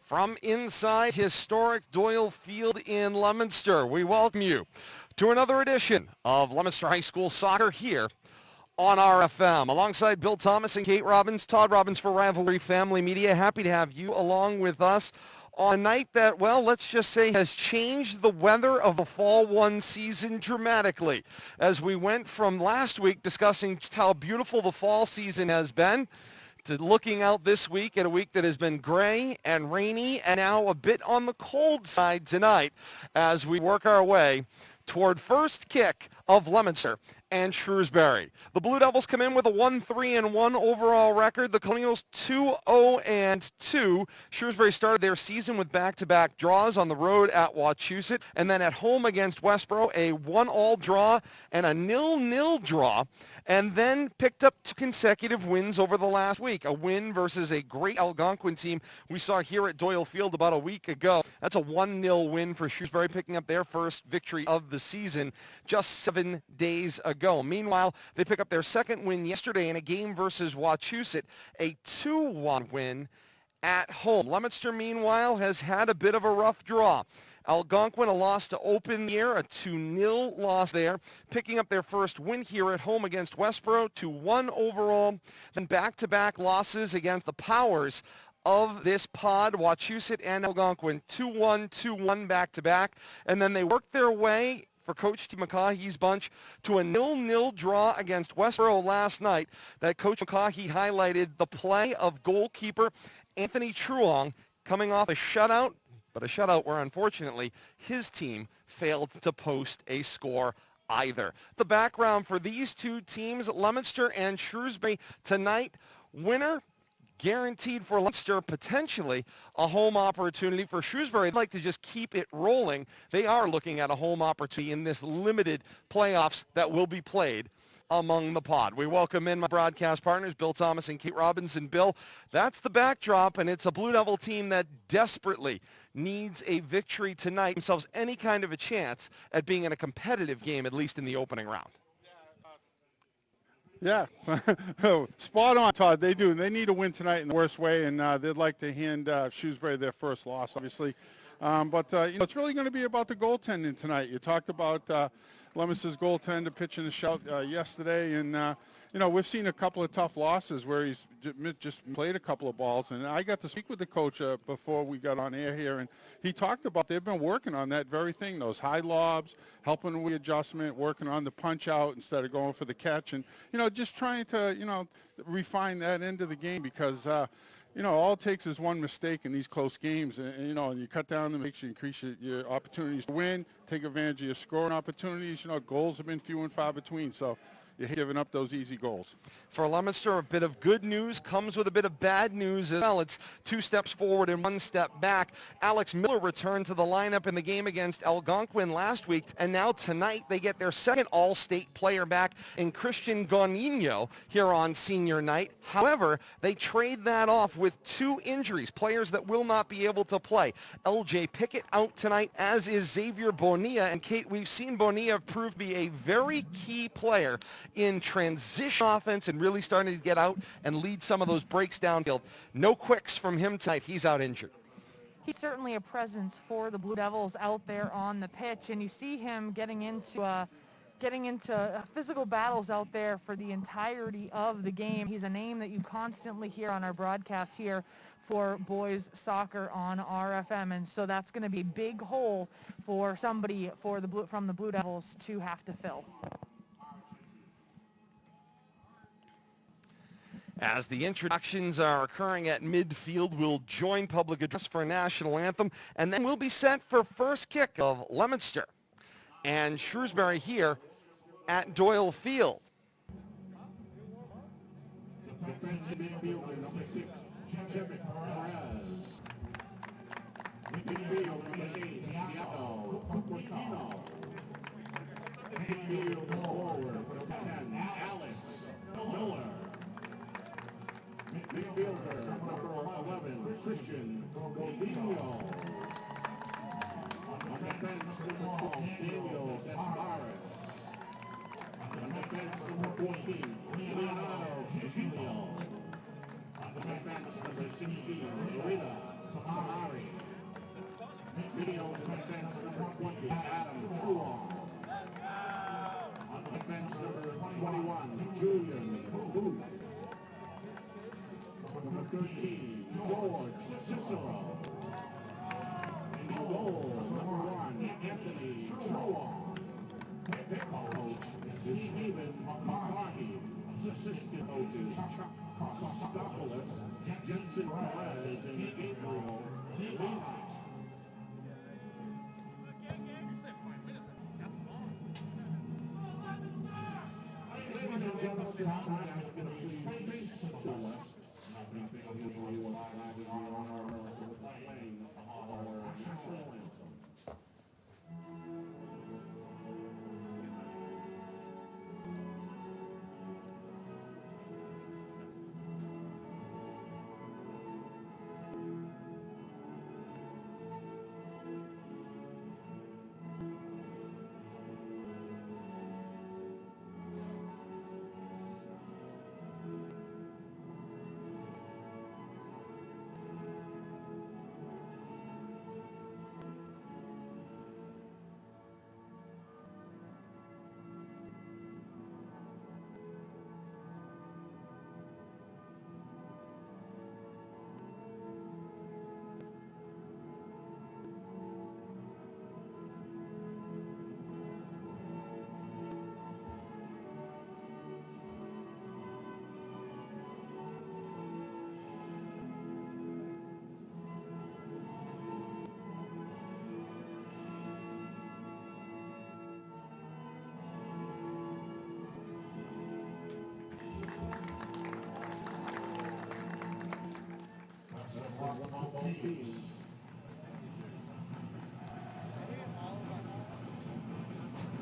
From inside historic Doyle Field in Leominster, we welcome you to another edition of Leominster High School Soccer here on RFM. Alongside Bill Thomas and Kate Robbins, Todd Robbins for Rivalry Family Media. Happy to have you along with us on a night that, well, let's just say has changed the weather of the Fall 1 season dramatically. As we went from last week discussing just how beautiful the fall season has been, to looking out this week at a week that has been gray and rainy and now a bit on the cold side tonight as we work our way toward first kick of Leominster and Shrewsbury. The Blue Devils come in with a 1-3-1 overall record. The Colonials 2-0-2. Shrewsbury started their season with back-to-back draws on the road at Wachusett and then at home against Westboro, a 1-1 draw and a 0-0 draw, and then picked up 2 consecutive wins over the last week. A win versus a great Algonquin team we saw here at Doyle Field about a week ago. That's a 1-0 win for Shrewsbury, picking up their first victory of the season just 7 days ago. Meanwhile, they pick up their second win yesterday in a game versus Wachusett, a 2-1 win at home. Leominster, meanwhile, has had a bit of a rough draw. Algonquin, a loss to open the year, a 2-0 loss there, picking up their first win here at home against Westboro, 2-1 overall, then back-to-back losses against the powers of this pod, Wachusett and Algonquin, 2-1, 2-1 back-to-back, and then they worked their way for Coach T. McCaughey's bunch to a 0-0 draw against Westboro last night that Coach McCaughey highlighted the play of goalkeeper Anthony Truong coming off a shutout, but a shutout where, unfortunately, his team failed to post a score either. The background for these two teams, Leominster and Shrewsbury, tonight, winner guaranteed for Leominster, potentially a home opportunity for Shrewsbury. They'd like to just keep it rolling. They are looking at a home opportunity in this limited playoffs that will be played among the pod. We welcome in my broadcast partners, Bill Thomas and Kate Robbins. And Bill, that's the backdrop, and it's a Blue Devil team that desperately needs a victory tonight, themselves any kind of a chance at being in a competitive game, at least in the opening round. Yeah, spot on, Todd. They do. They need a win tonight in the worst way, and they'd like to hand Shrewsbury their first loss, obviously. But it's really going to be about the goaltending tonight. You talked about Leominster's goaltender pitching a shout yesterday, and we've seen a couple of tough losses where he's just played a couple of balls. And I got to speak with the coach before we got on air here, and he talked about they've been working on that very thing, those high lobs, helping with adjustment, working on the punch out instead of going for the catch, and just trying to refine that end of the game because. All it takes is one mistake in these close games, and you cut down the mistakes, you increase your opportunities to win, take advantage of your scoring opportunities. Goals have been few and far between, so you're giving up those easy goals. For Leominster, a bit of good news comes with a bit of bad news as well. It's 2 steps forward and 1 step back. Alex Miller returned to the lineup in the game against Algonquin last week, and now tonight they get their second All-State player back in Christian Gonino here on senior night. However, they trade that off with 2 injuries, players that will not be able to play. LJ Pickett out tonight, as is Xavier Bonilla. And Kate, we've seen Bonilla prove to be a very key player in transition offense and really starting to get out and lead some of those breaks downfield. No quicks from him tonight. He's out injured. He's certainly a presence for the Blue Devils out there on the pitch, and you see him getting into physical battles out there for the entirety of the game. He's a name that you constantly hear on our broadcast here for boys soccer on RFM, and so that's going to be a big hole for somebody from the Blue Devils to have to fill. As the introductions are occurring at midfield, we'll join public address for a national anthem, and then we'll be set for first kick of Leominster and Shrewsbury here at Doyle Field. Midfielder, number 11, Christian Godinho. On defense, number 12, Daniel Esparras. On defense, number 14, Leonardo Cicilio. On defense, number 16, Lorena Samari. Field, defense number 20, Adam Truong. On defense number 21, Julian Booth. Number 13, George Cicero. In goal, number 1, Anthony Truong. Pickup coach is Stephen McCarthy. Assistant coaches Chuck Costopoulos, Jensen Perez, and Gabriel Levi. Ladies and gentlemen, this time is going to be face to the west. Nothing we will live on our playing our national anthem.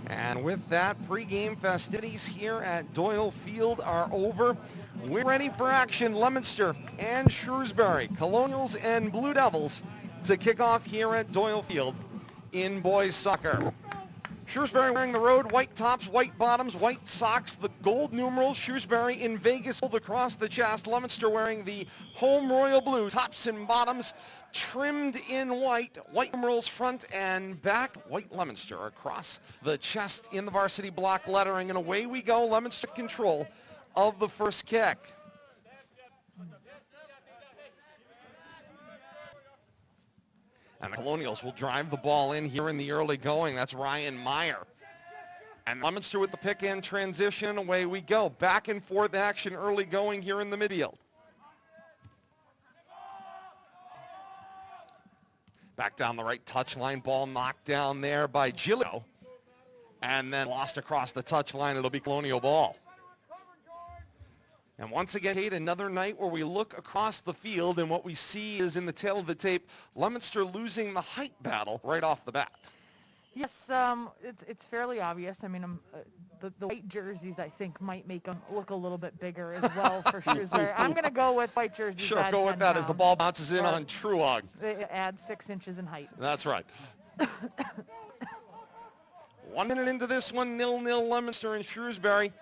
And with that, pregame festivities here at Doyle Field are over. We're ready for action. Leominster and Shrewsbury, Colonials and Blue Devils, to kick off here at Doyle Field in boys soccer. Shrewsbury wearing the road, white tops, white bottoms, white socks, the gold numerals. Shrewsbury in Vegas gold across the chest. Leominster wearing the home royal blue, tops and bottoms, trimmed in white, white numerals front and back, white Leominster across the chest in the varsity block lettering, and away we go. Leominster control of the first kick. And the Colonials will drive the ball in here in the early going. That's Ryan Meyer. And Leominster with the pick and transition. Away we go. Back and forth action early going here in the midfield. Back down the right touchline. Ball knocked down there by Gilio. And then lost across the touchline. It'll be Colonial ball. And once again, Kate, another night where we look across the field and what we see is in the tail of the tape, Leominster losing the height battle right off the bat. Yes, it's fairly obvious. I mean, the white jerseys, I think, might make them look a little bit bigger as well for Shrewsbury. I'm going to go with white jerseys. Sure, go with that as the ball bounces in on Truog. They add 6 inches in height. That's right. 1 minute into this one, 0-0 Leominster and Shrewsbury.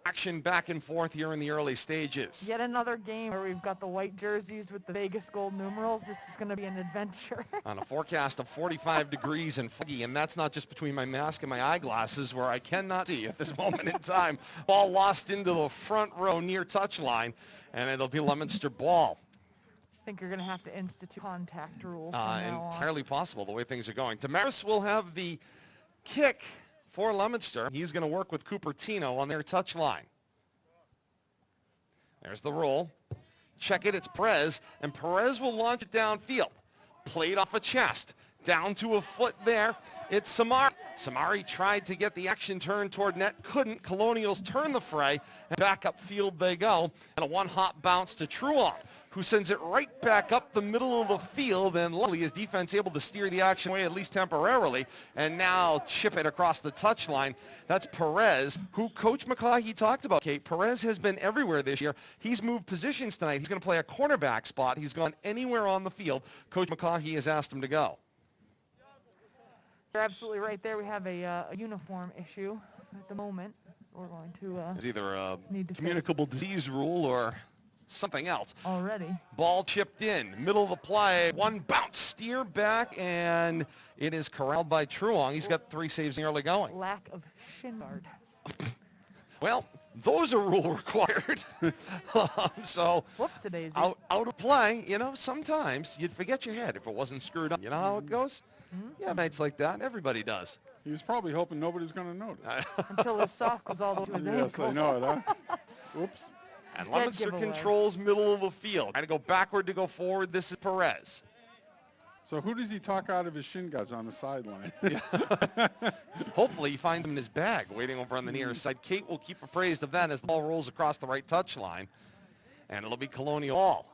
Action back and forth here in the early stages. Yet another game where we've got the white jerseys with the Vegas gold numerals. This is going to be an adventure. On a forecast of 45 degrees and foggy, and that's not just between my mask and my eyeglasses where I cannot see at this moment in time. Ball lost into the front row near touchline, and it'll be Leominster ball. I think you're going to have to institute contact rule from now entirely possible the way things are going. Damaris will have the kick for Leominster. He's going to work with Cupertino on their touchline. There's the roll. Check it, it's Perez, and Perez will launch it downfield. Played off a chest, down to a foot there. It's Samari. Samari tried to get the action turned toward net, couldn't. Colonials turn the fray, and back up field they go. And a one-hop bounce to Truong, who sends it right back up the middle of the field, and luckily his defense able to steer the action away at least temporarily, and now chip it across the touchline. That's Perez, who Coach McCaughey talked about, Kate. Perez has been everywhere this year. He's moved positions tonight. He's going to play a cornerback spot. He's gone anywhere on the field Coach McCaughey has asked him to go. You're absolutely right there. We have a uniform issue at the moment. We're going to There's either a need to communicable disease rule or something else. Already. Ball chipped in, middle of the play, one bounce, steer back, and it is corralled by Truong. He's got 3 saves in the early going. Lack of shin guard. Well, those are rule required. So Whoops-a-daisy. out of play, you know, sometimes you'd forget your head if it wasn't screwed up. You know how it goes? Yeah, nights like that, everybody does. He was probably hoping nobody was going to notice. Until his sock was all the way to his Yes, ankle. I know it, huh? Oops. And Dead Leominster giveaway. controls middle of the field. Trying to go backward to go forward. This is Perez. So who does he talk out of his shin guards on the sideline? Hopefully he finds him in his bag waiting over on the near side. Kate will keep appraised of that as the ball rolls across the right touchline. And it'll be Colonial ball.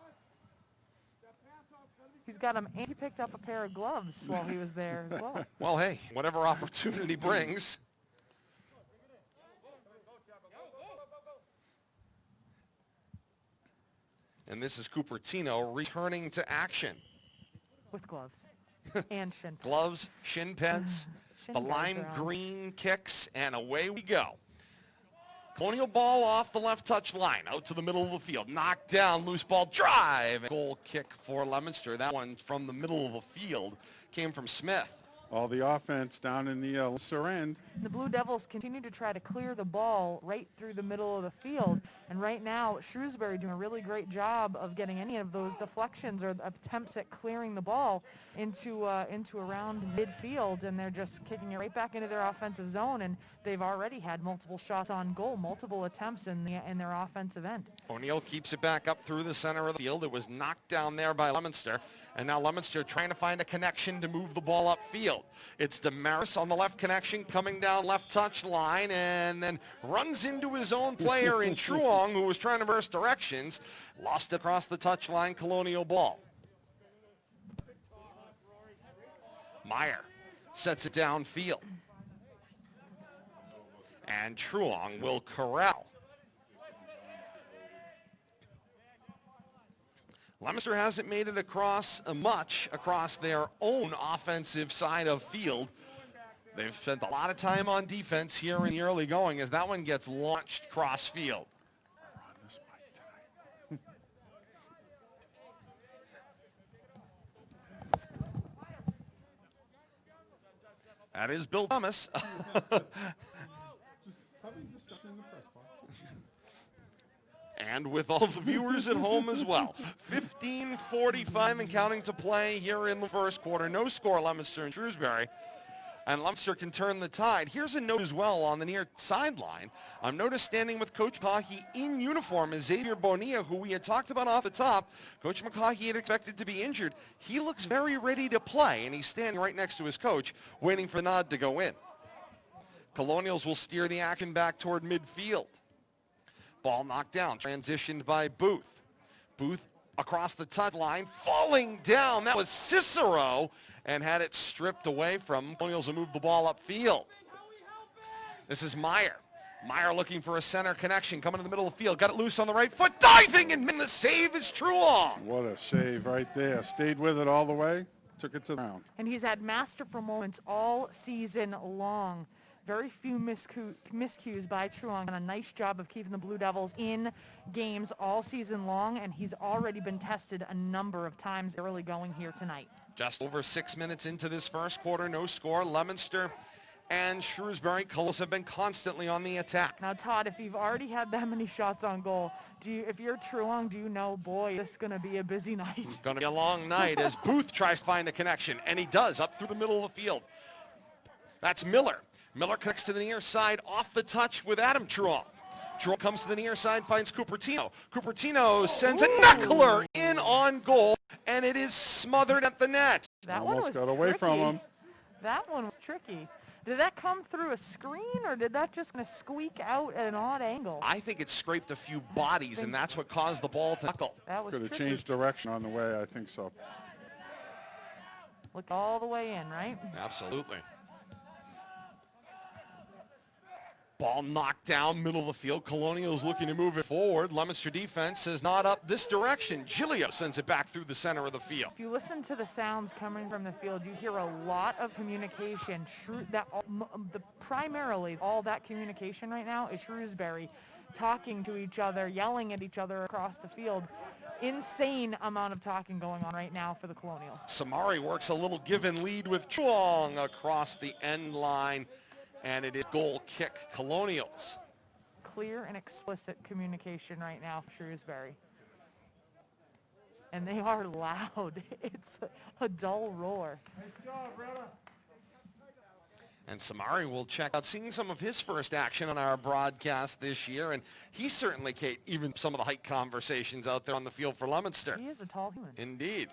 He's got him, and he picked up a pair of gloves while he was there as well. Well, hey, whatever opportunity brings. And this is Cupertino returning to action. With gloves and shin pads. Gloves, shin pads, Shin the guards lime are on. green kicks, and away we go. Colonial ball off the left touch line, out to the middle of the field. Knocked down, loose ball, drive. Goal kick for Leominster. That one from the middle of the field came from Smith. All the offense down in the Leicester end. The Blue Devils continue to try to clear the ball right through the middle of the field. And right now, Shrewsbury doing a really great job of getting any of those deflections or attempts at clearing the ball into around midfield. And they're just kicking it right back into their offensive zone. And they've already had multiple shots on goal, multiple attempts in their offensive end. O'Neill keeps it back up through the center of the field. It was knocked down there by Leominster. And now Leominster trying to find a connection to move the ball upfield. It's Damaris on the left connection, coming down left touch line, and then runs into his own player in Truong, who was trying to reverse directions. Lost it across the touch line, Colonial ball. Meyer sets it downfield. And Truong will corral. Leominster hasn't made it across much across their own offensive side of field. They've spent a lot of time on defense here in the early going as that one gets launched cross field. That is Bill Thomas. Just having discussion in the press box. And with all the viewers at home as well. 15:45 and counting to play here in the first quarter. No score, Leominster and Shrewsbury. And Leominster can turn the tide. Here's a note as well on the near sideline. I've noticed standing with Coach McCaughey in uniform is Xavier Bonilla, who we had talked about off the top. Coach McCaughey had expected to be injured. He looks very ready to play, and he's standing right next to his coach, waiting for the nod to go in. Colonials will steer the action back toward midfield. Ball knocked down, transitioned by Booth. Booth across the touchline, falling down. That was Cicero, and had it stripped away from. Colonials will move the ball upfield. This is Meyer. Meyer looking for a center connection, coming to the middle of the field. Got it loose on the right foot, diving, and the save is Truong. What a save right there. Stayed with it all the way, took it to the ground. And he's had masterful moments all season long. Very few miscues by Truong. Done a nice job of keeping the Blue Devils in games all season long, and he's already been tested a number of times early going here tonight. Just over 6 minutes into this first quarter, no score. Leominster and Shrewsbury Colors have been constantly on the attack. Now, Todd, if you've already had that many shots on goal, if you're Truong, do you know, boy, this is going to be a busy night. Going to be a long night as Booth tries to find a connection, and he does up through the middle of the field. That's Miller. Miller connects to the near side, off the touch with Adam Truong. Truong comes to the near side, finds Cupertino. Cupertino sends a knuckler in on goal, and it is smothered at the net. That one Almost was got away tricky. from him. That one was tricky. Did that come through a screen, or did that just kind of squeak out at an odd angle? I think it scraped a few bodies, and that's what caused the ball to knuckle. That was Could have tricky. changed direction on the way, I think so. Look all the way in, right? Absolutely. Ball knocked down, middle of the field. Colonials looking to move it forward. Leominster defense is not up this direction. Gilio sends it back through the center of the field. If you listen to the sounds coming from the field, you hear a lot of communication. Primarily, all that communication right now is Shrewsbury talking to each other, yelling at each other across the field. Insane amount of talking going on right now for the Colonials. Samari works a little given lead with Chuang across the end line, and it is goal kick Colonials. Clear and explicit communication right now for Shrewsbury. And they are loud. It's a dull roar. And Samari will check out seeing some of his first action on our broadcast this year, and he certainly, Kate, even some of the height conversations out there on the field for Leominster. He is a tall human. Indeed.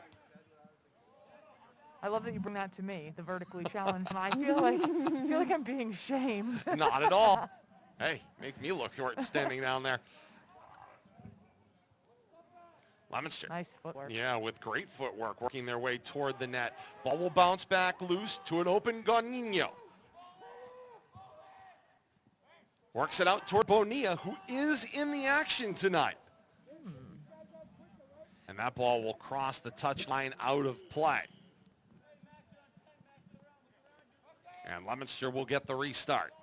I love that you bring that to me, the vertically challenged. And I feel like I'm being shamed. Not at all. Hey, make me look short standing down there. Leominster. Nice footwork. Yeah, with great footwork, working their way toward the net. Ball will bounce back loose to an open Gonino. Works it out toward Bonilla, who is in the action tonight. And that ball will cross the touchline out of play. And Leominster will get the restart.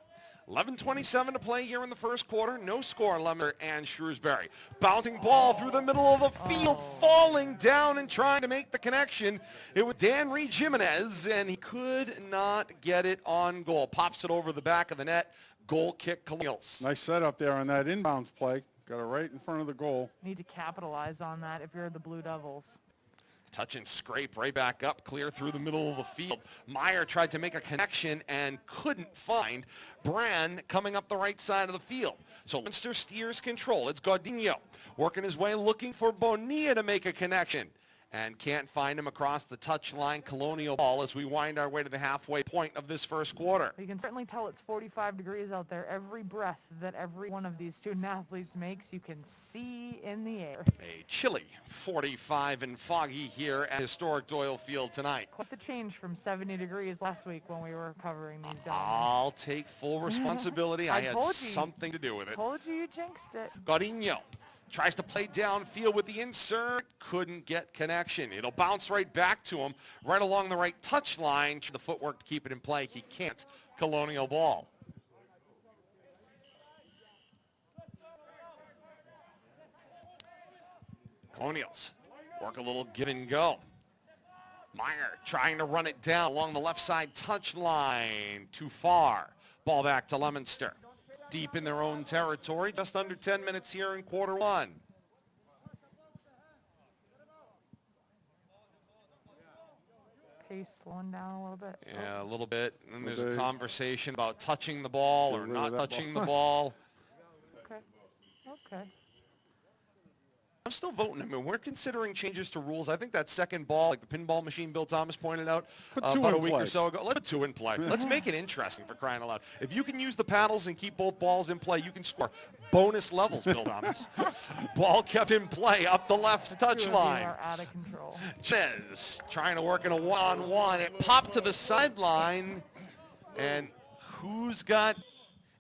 11:27 to play here in the first quarter. No score, Leominster and Shrewsbury. Bouncing ball through the middle of the field, falling down and trying to make the connection. It was Dan Reed Jimenez, and he could not get it on goal. Pops it over the back of the net. Goal kick Colonials. Nice setup there on that inbounds play. Got it right in front of the goal. Need to capitalize on that if you're the Blue Devils. Touch and scrape right back up, clear through the middle of the field. Meyer tried to make a connection and couldn't find Brand coming up the right side of the field. So Leominster steers control. It's Gaudinho working his way, looking for Bonilla to make a connection. And can't find him across the touchline. Colonial ball as we wind our way to the halfway point of this first quarter. You can certainly tell it's 45 degrees out there. Every breath that every one of these student athletes makes, you can see in the air. A chilly 45 and foggy here at historic Doyle Field tonight. Quite the change from 70 degrees last week when we were covering these gentlemen. I'll take full responsibility. I had told you. something to do with it. Told you jinxed it. Gaudinho tries to play downfield with the insert. Couldn't get connection. It'll bounce right back to him, right along the right touch line. The footwork to keep it in play. He can't. Colonial ball. Colonials work a little give and go. Meyer trying to run it down along the left side touch line. Too far. Ball back to Leominster. Deep in their own territory. Just under 10 minutes here in quarter one. Pace slowing down a little bit. Yeah, a little bit. And there's a bit. conversation about touching the ball Get or rid of not that touching ball. the ball. Okay. Okay. I'm still voting. I mean, we're considering changes to rules. I think that second ball, like the pinball machine Bill Thomas pointed out Put two about a in week play. or so ago. Let's put two in play. Let's make it interesting, for crying out loud. If you can use the paddles and keep both balls in play, you can score bonus levels, Bill Thomas. Ball kept in play up the left Two of you touchline. are out of control. Ches trying to work in a one-on-one. It popped to the sideline. And who's got...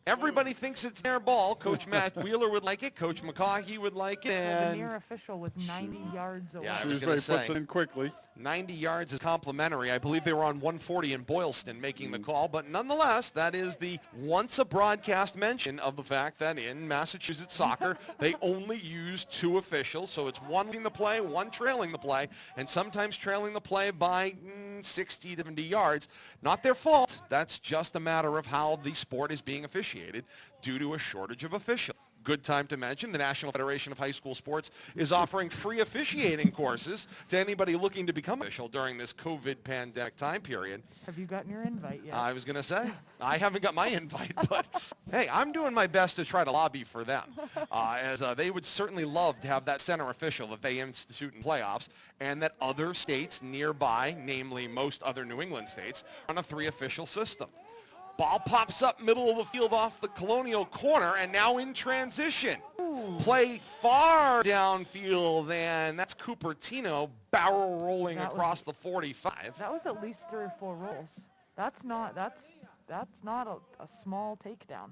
Everybody thinks it's their ball. Coach Matt Wheeler would like it. Coach McCaughey would like it. The And near official was 90 yards away. Yeah, I was Shrewsbury gonna puts say. it in quickly. 90 yards is complimentary. I believe they were on 140 in Boylston making the call, but nonetheless, that is the once a broadcast mention of the fact that in Massachusetts soccer, they only use two officials, so it's one leading the play, one trailing the play, and sometimes trailing the play by 60 to 70 yards. Not their fault. That's just a matter of how the sport is being officiated due to a shortage of officials. Good time to mention the National Federation of High School Sports is offering free officiating courses to anybody looking to become official during this COVID pandemic time period. Have you gotten your invite yet? I was going to say, I haven't got my invite, but hey, I'm doing my best to try to lobby for them, as they would certainly love to have that center official that they institute in playoffs, and that other states nearby, namely most other New England states, run a three official system. Ball pops up middle of the field off the Colonial corner, and now in transition. Play far downfield, and that's Cupertino barrel rolling That was- across the 45. That was at least 3 or 4 rolls. That's not a small takedown.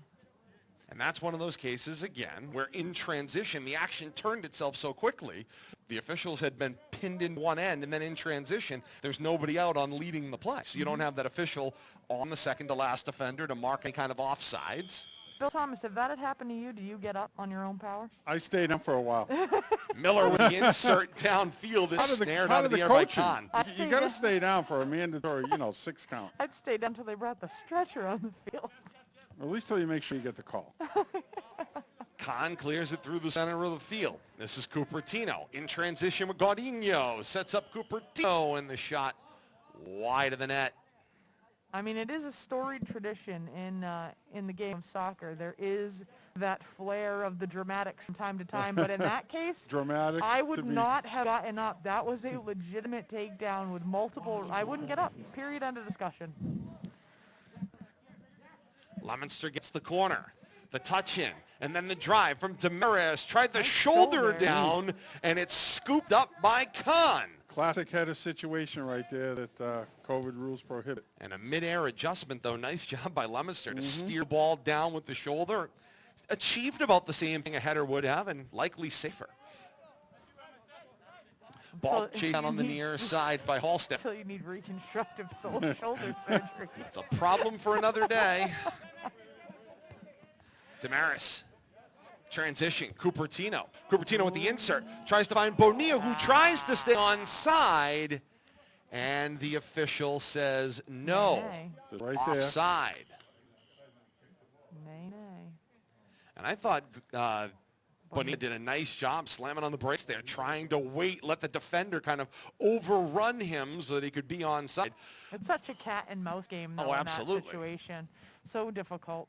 And that's one of those cases, again, where in transition, the action turned itself so quickly. The officials had been pinned in one end, and then in transition, there's nobody out on leading the play. So you don't have that official on the second to last defender to mark any kind of offsides. Bill Thomas, if that had happened to you, do you get up on your own power? I stayed up for a while. Miller with the insert downfield is snared out of the air by Kahn. You got to stay down for a mandatory, 6 count. I'd stay down until they brought the stretcher on the field. At least till you make sure you get the call. Kahn clears it through the center of the field. This is Cupertino in transition with Gaudinho. Sets up Cupertino, and the shot wide of the net. I mean, it is a storied tradition in the game of soccer. There is that flair of the dramatics from time to time, but in that case, Dramatics I would not have gotten up. That was a legitimate takedown with multiple. I wouldn't get up. Period. End of discussion. Leominster gets the corner, the touch in, and then the drive from Damaris. Tried the shoulder down, and it's scooped up by Kahn. Classic header situation right there that COVID rules prohibit. And a mid-air adjustment, though. Nice job by Leominster to steer the ball down with the shoulder. Achieved about the same thing a header would have, and likely safer. Ball chased down on the near side by Halstead. Until you need reconstructive shoulder surgery. It's a problem for another day. Damaris. Transition, Cupertino. Cupertino with the insert. Tries to find Bonilla, who tries to stay onside. And the official says no. Right there. Offside. Nay. And I thought Bonilla did a nice job slamming on the brakes there, trying to wait, let the defender kind of overrun him so that he could be onside. It's such a cat and mouse game, though, in that situation. So difficult.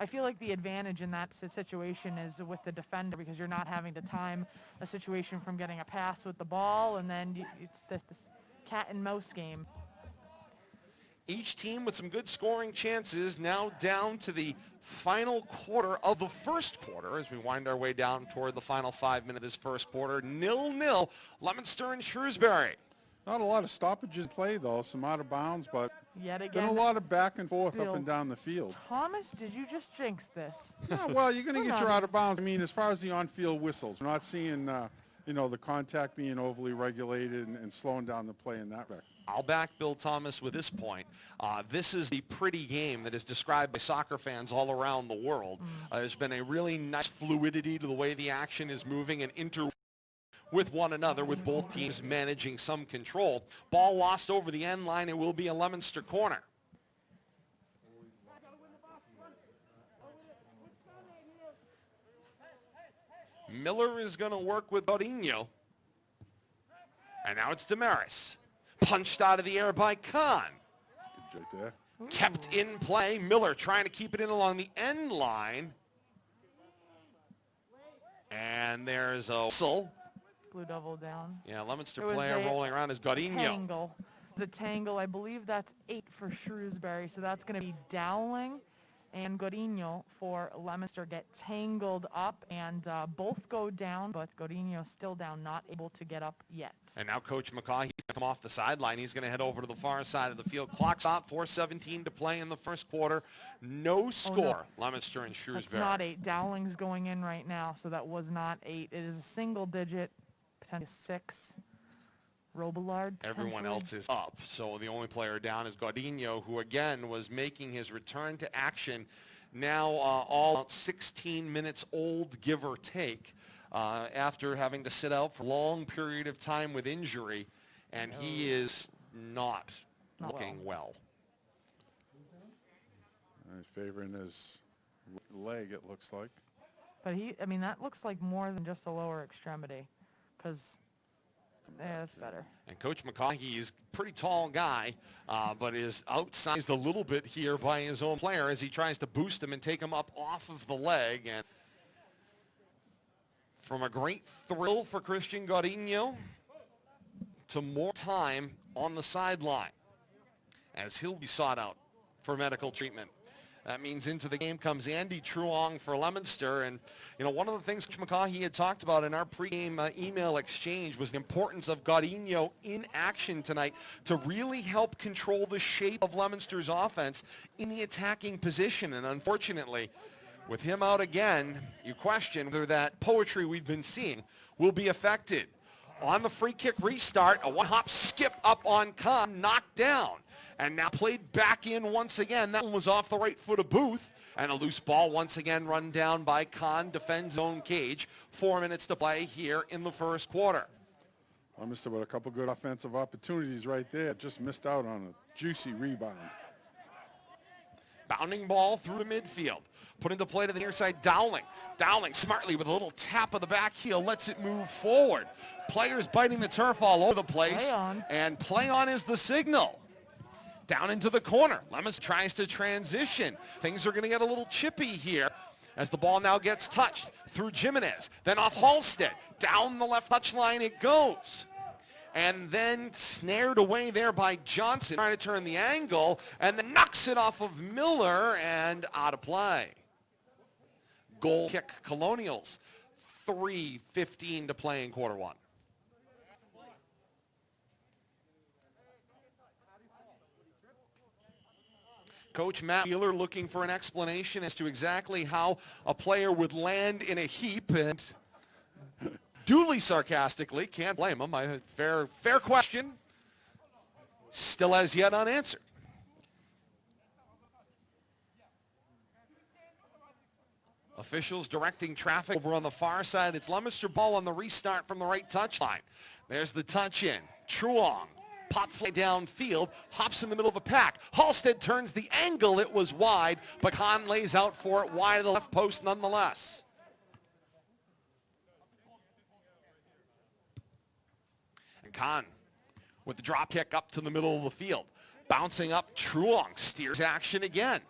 I feel like the advantage in that situation is with the defender, because you're not having to time a situation from getting a pass with the ball, and then it's this cat and mouse game. Each team with some good scoring chances, now down to the final quarter of the first quarter as we wind our way down toward the final 5 minutes of this first quarter. 0-0, Leominster and Shrewsbury. Not a lot of stoppages play, though. Some out of bounds, but yet again, been a lot of back and forth up and down the field. Thomas, did you just jinx this? Yeah, well, you're going to get your out of bounds. I mean, as far as the on-field whistles, we're not seeing, the contact being overly regulated and slowing down the play in that respect. I'll back Bill Thomas with this point. This is the pretty game that is described by soccer fans all around the world. There's been a really nice fluidity to the way the action is moving and with one another, with both teams managing some control. Ball lost over the end line. It will be a Leominster corner. Miller is going to work with Gaudinho. And now it's Damaris. Punched out of the air by Kahn. Good joke there. Kept in play. Miller trying to keep it in along the end line. And there's a whistle. Blue Devil down. Yeah, Leominster player rolling around is Gaudinho. Tangle. It's a tangle. I believe that's 8 for Shrewsbury, so that's going to be Dowling and Gaudinho for Leominster get tangled up, and both go down, but Gaudinho still down, not able to get up yet. And now Coach McCaw, he's going to come off the sideline. He's going to head over to the far side of the field. Clock stop, 4:17 to play in the first quarter. No score, Leominster and Shrewsbury. That's not 8. Dowling's going in right now, so that was not 8. It is a single digit, potentially 6. Robillard. Everyone else is up, so the only player down is Gaudinho, who again was making his return to action. Now all about 16 minutes old, give or take, after having to sit out for a long period of time with injury, and he is not looking well. He's favoring his leg, it looks like. But that looks like more than just a lower extremity, because yeah, that's better. And Coach McCaughy is a pretty tall guy, but is outsized a little bit here by his own player as he tries to boost him and take him up off of the leg. And from a great thrill for Christian Gaudinho to more time on the sideline as he'll be sought out for medical treatment. That means into the game comes Andy Truong for Leominster. And, one of the things Coach McCaughy had talked about in our pregame email exchange was the importance of Gaudinho in action tonight to really help control the shape of Leominster's offense in the attacking position. And unfortunately, with him out again, you question whether that poetry we've been seeing will be affected. On the free kick restart, a one-hop skip up on Kahn, knocked down. And now played back in once again. That one was off the right foot of Booth. And a loose ball once again run down by Kahn, defends his own cage. 4 minutes to play here in the first quarter. Leominster with a couple good offensive opportunities right there. Just missed out on a juicy rebound. Bounding ball through the midfield. Put into play to the near side, Dowling. Dowling smartly with a little tap of the back heel lets it move forward. Players biting the turf all over the place. Play on. And play on is the signal. Down into the corner. Leominster tries to transition. Things are going to get a little chippy here as the ball now gets touched through Jimenez. Then off Halstead. Down the left touchline it goes. And then snared away there by Johnson, trying to turn the angle, and then knocks it off of Miller and out of play. Goal kick Colonials. 3:15 to play in quarter one. Coach Matt Wheeler looking for an explanation as to exactly how a player would land in a heap, and duly sarcastically, can't blame him. Fair question, still as yet unanswered. Officials directing traffic over on the far side. It's Leominster ball on the restart from the right touchline. There's the touch in. Truong. Pop fly downfield, hops in the middle of the pack. Halstead turns the angle. It was wide, but Kahn lays out for it wide of the left post nonetheless. And Kahn with the drop kick up to the middle of the field. Bouncing up, Truong steers action again.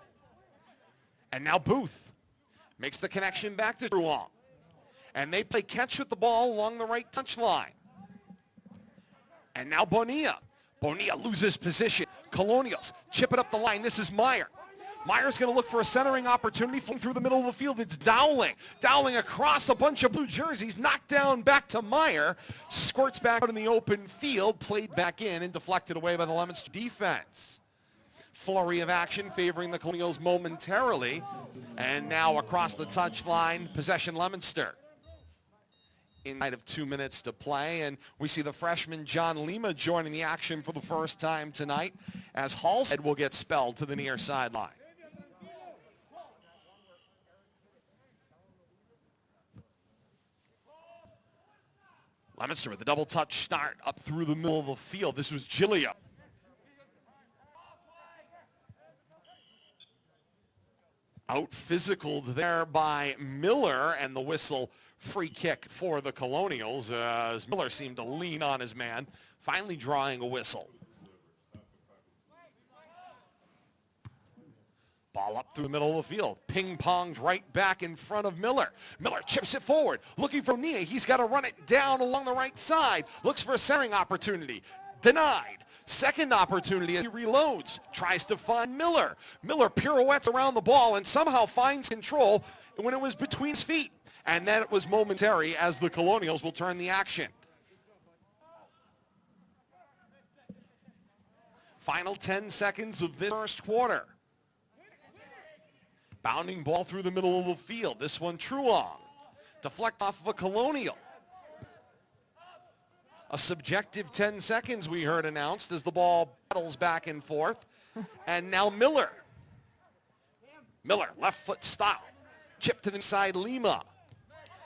And now Booth makes the connection back to Truong. And they play catch with the ball along the right touchline. And now Bonilla. Bonilla loses position. Colonials chip it up the line. This is Meyer. Meyer's going to look for a centering opportunity through the middle of the field. It's Dowling. Dowling across a bunch of blue jerseys. Knocked down back to Meyer. Squirts back out in the open field. Played back in and deflected away by the Leominster defense. Flurry of action favoring the Colonials momentarily. And now across the touchline, possession Leominster. Inside of 2 minutes to play, and we see the freshman John Lima joining the action for the first time tonight as Halstead will get spelled to the near sideline. Leominster with the double touch start up through the middle of the field. This was Gilio. Out physicaled there by Miller, and the whistle. Free kick for the Colonials as Miller seemed to lean on his man, finally drawing a whistle. Ball up through the middle of the field. Ping-ponged right back in front of Miller. Miller chips it forward, looking for Nia. He's got to run it down along the right side. Looks for a centering opportunity. Denied. Second opportunity as he reloads. Tries to find Miller. Miller pirouettes around the ball and somehow finds control when it was between his feet. And then it was momentary as the Colonials will turn the action. Final 10 seconds of this first quarter. Bounding ball through the middle of the field. This one Truong. Deflect off of a Colonial. A subjective 10 seconds we heard announced as the ball battles back and forth. And now Miller. Miller, left foot stop. Chip to the inside, Lima.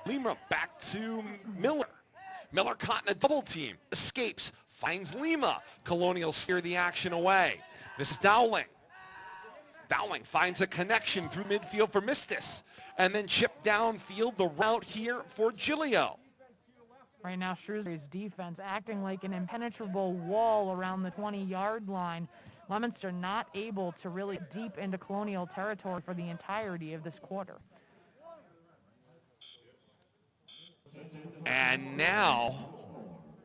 Lima back to Miller. Miller caught in a double team. Escapes. Finds Lima. Colonials steer the action away. This is Dowling. Dowling finds a connection through midfield for Mistis. And then chip downfield, the route here for Gilio. Right now, Shrewsbury's defense acting like an impenetrable wall around the 20-yard line. Leominster not able to really deep into Colonial territory for the entirety of this quarter. And now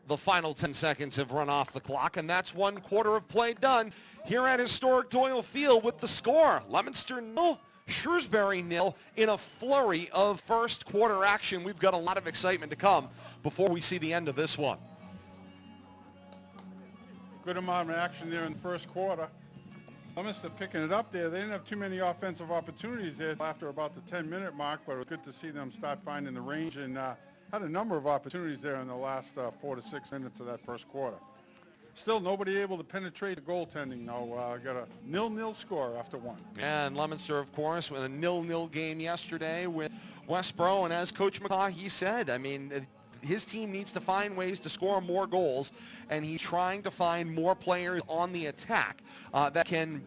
the final 10 seconds have run off the clock, and that's 1 quarter of play done here at historic Doyle Field with the score. Leominster 0, Shrewsbury 0 in a flurry of first quarter action. We've got a lot of excitement to come before we see the end of this one. Good amount of action there in the first quarter. Leominster picking it up there. They didn't have too many offensive opportunities there after about the 10-minute mark, but it was good to see them start finding the range and had a number of opportunities there in the last 4 to 6 minutes of that first quarter. still nobody able to penetrate the goaltending, though. Got a 0-0 score after one. And Leominster, of course, with a 0-0 game yesterday with Westboro. And as Coach McCaughey said, I mean, his team needs to find ways to score more goals, and he's trying to find more players on the attack that can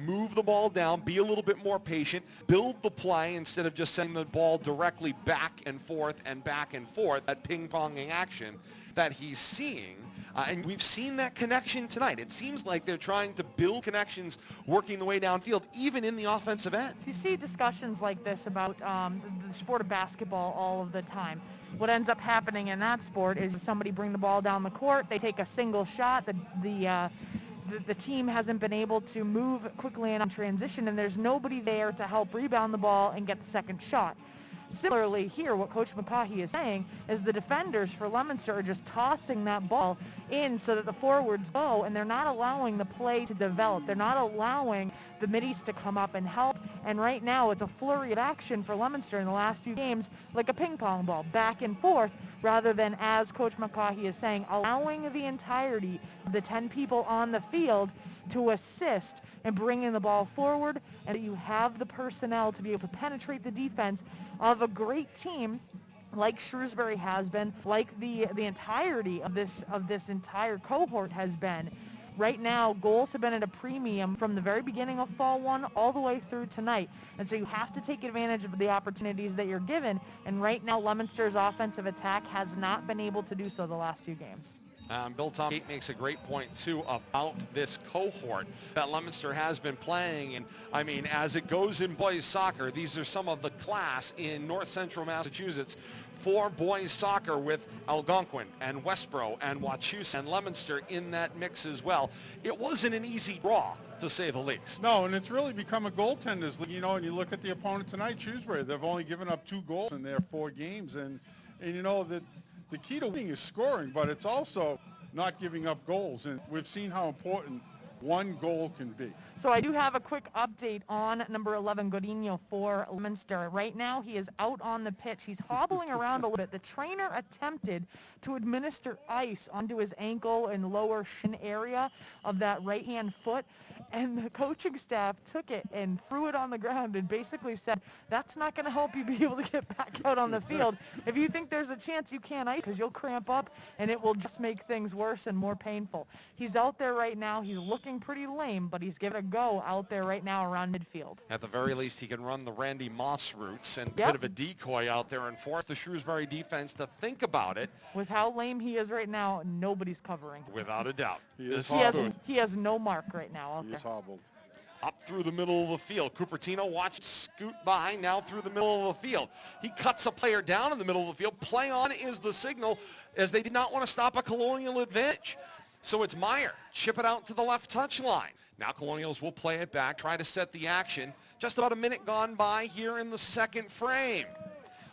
move the ball down, be a little bit more patient, build the play instead of just sending the ball directly back and forth, that ping-ponging action that he's seeing. And we've seen that connection tonight. It seems like they're trying to build connections working the way downfield, even in the offensive end. You see discussions like this about the sport of basketball all of the time. What ends up happening in that sport is if somebody bring the ball down the court, they take a single shot, the team hasn't been able to move quickly in transition, and there's nobody there to help rebound the ball and get the second shot. Similarly here, what Coach McCaughey is saying is the defenders for Leominster are just tossing that ball in so that the forwards go, and they're not allowing the play to develop. They're not allowing the middies to come up and help. And right now, it's a flurry of action for Leominster in the last few games, like a ping pong ball, back and forth, rather than, as Coach McCaughey is saying, allowing the entirety of the 10 people on the field to assist in bringing the ball forward, and that you have the personnel to be able to penetrate the defense of a great team like Shrewsbury has been, like the entirety of this entire cohort has been. Right now, goals have been at a premium from the very beginning of Fall 1 all the way through tonight. And so you have to take advantage of the opportunities that you're given. And right now, Leominster's offensive attack has not been able to do so the last few games. Bill Tom makes a great point, too, about this cohort that Leominster has been playing. And, I mean, as it goes in boys soccer, these are some of the class in north central Massachusetts for boys soccer, with Algonquin and Westboro and Wachusett and Leominster in that mix as well. It wasn't an easy draw, to say the least. No, and it's really become a goaltenders league, and you look at the opponent tonight, Shrewsbury, they've only given up 2 goals in their 4 games. And the key to winning is scoring, but it's also not giving up goals. And we've seen how important one goal can be. So I do have a quick update on number 11, Godinho, for Leominster. Right now, he is out on the pitch. He's hobbling around a little bit. The trainer attempted to administer ice onto his ankle and lower shin area of that right-hand foot, and the coaching staff took it and threw it on the ground and basically said, that's not going to help you be able to get back out on the field. If you think there's a chance, you can't ice, because you'll cramp up and it will just make things worse and more painful. He's out there right now. He's looking pretty lame, but he's giving it a go out there right now around midfield. At the very least, he can run the Randy Moss routes and a bit of a decoy out there and force the Shrewsbury defense to think about it. With how lame he is right now, nobody's covering. Without a doubt. He has no mark right now out there. He's hobbled. Up through the middle of the field. Cupertino watched scoot by, now through the middle of the field. He cuts a player down in the middle of the field. Play on is the signal, as they did not want to stop a Colonial advantage. So it's Meyer. Chip it out to the left touch line. Now Colonials will play it back, try to set the action. Just about a minute gone by here in the second frame.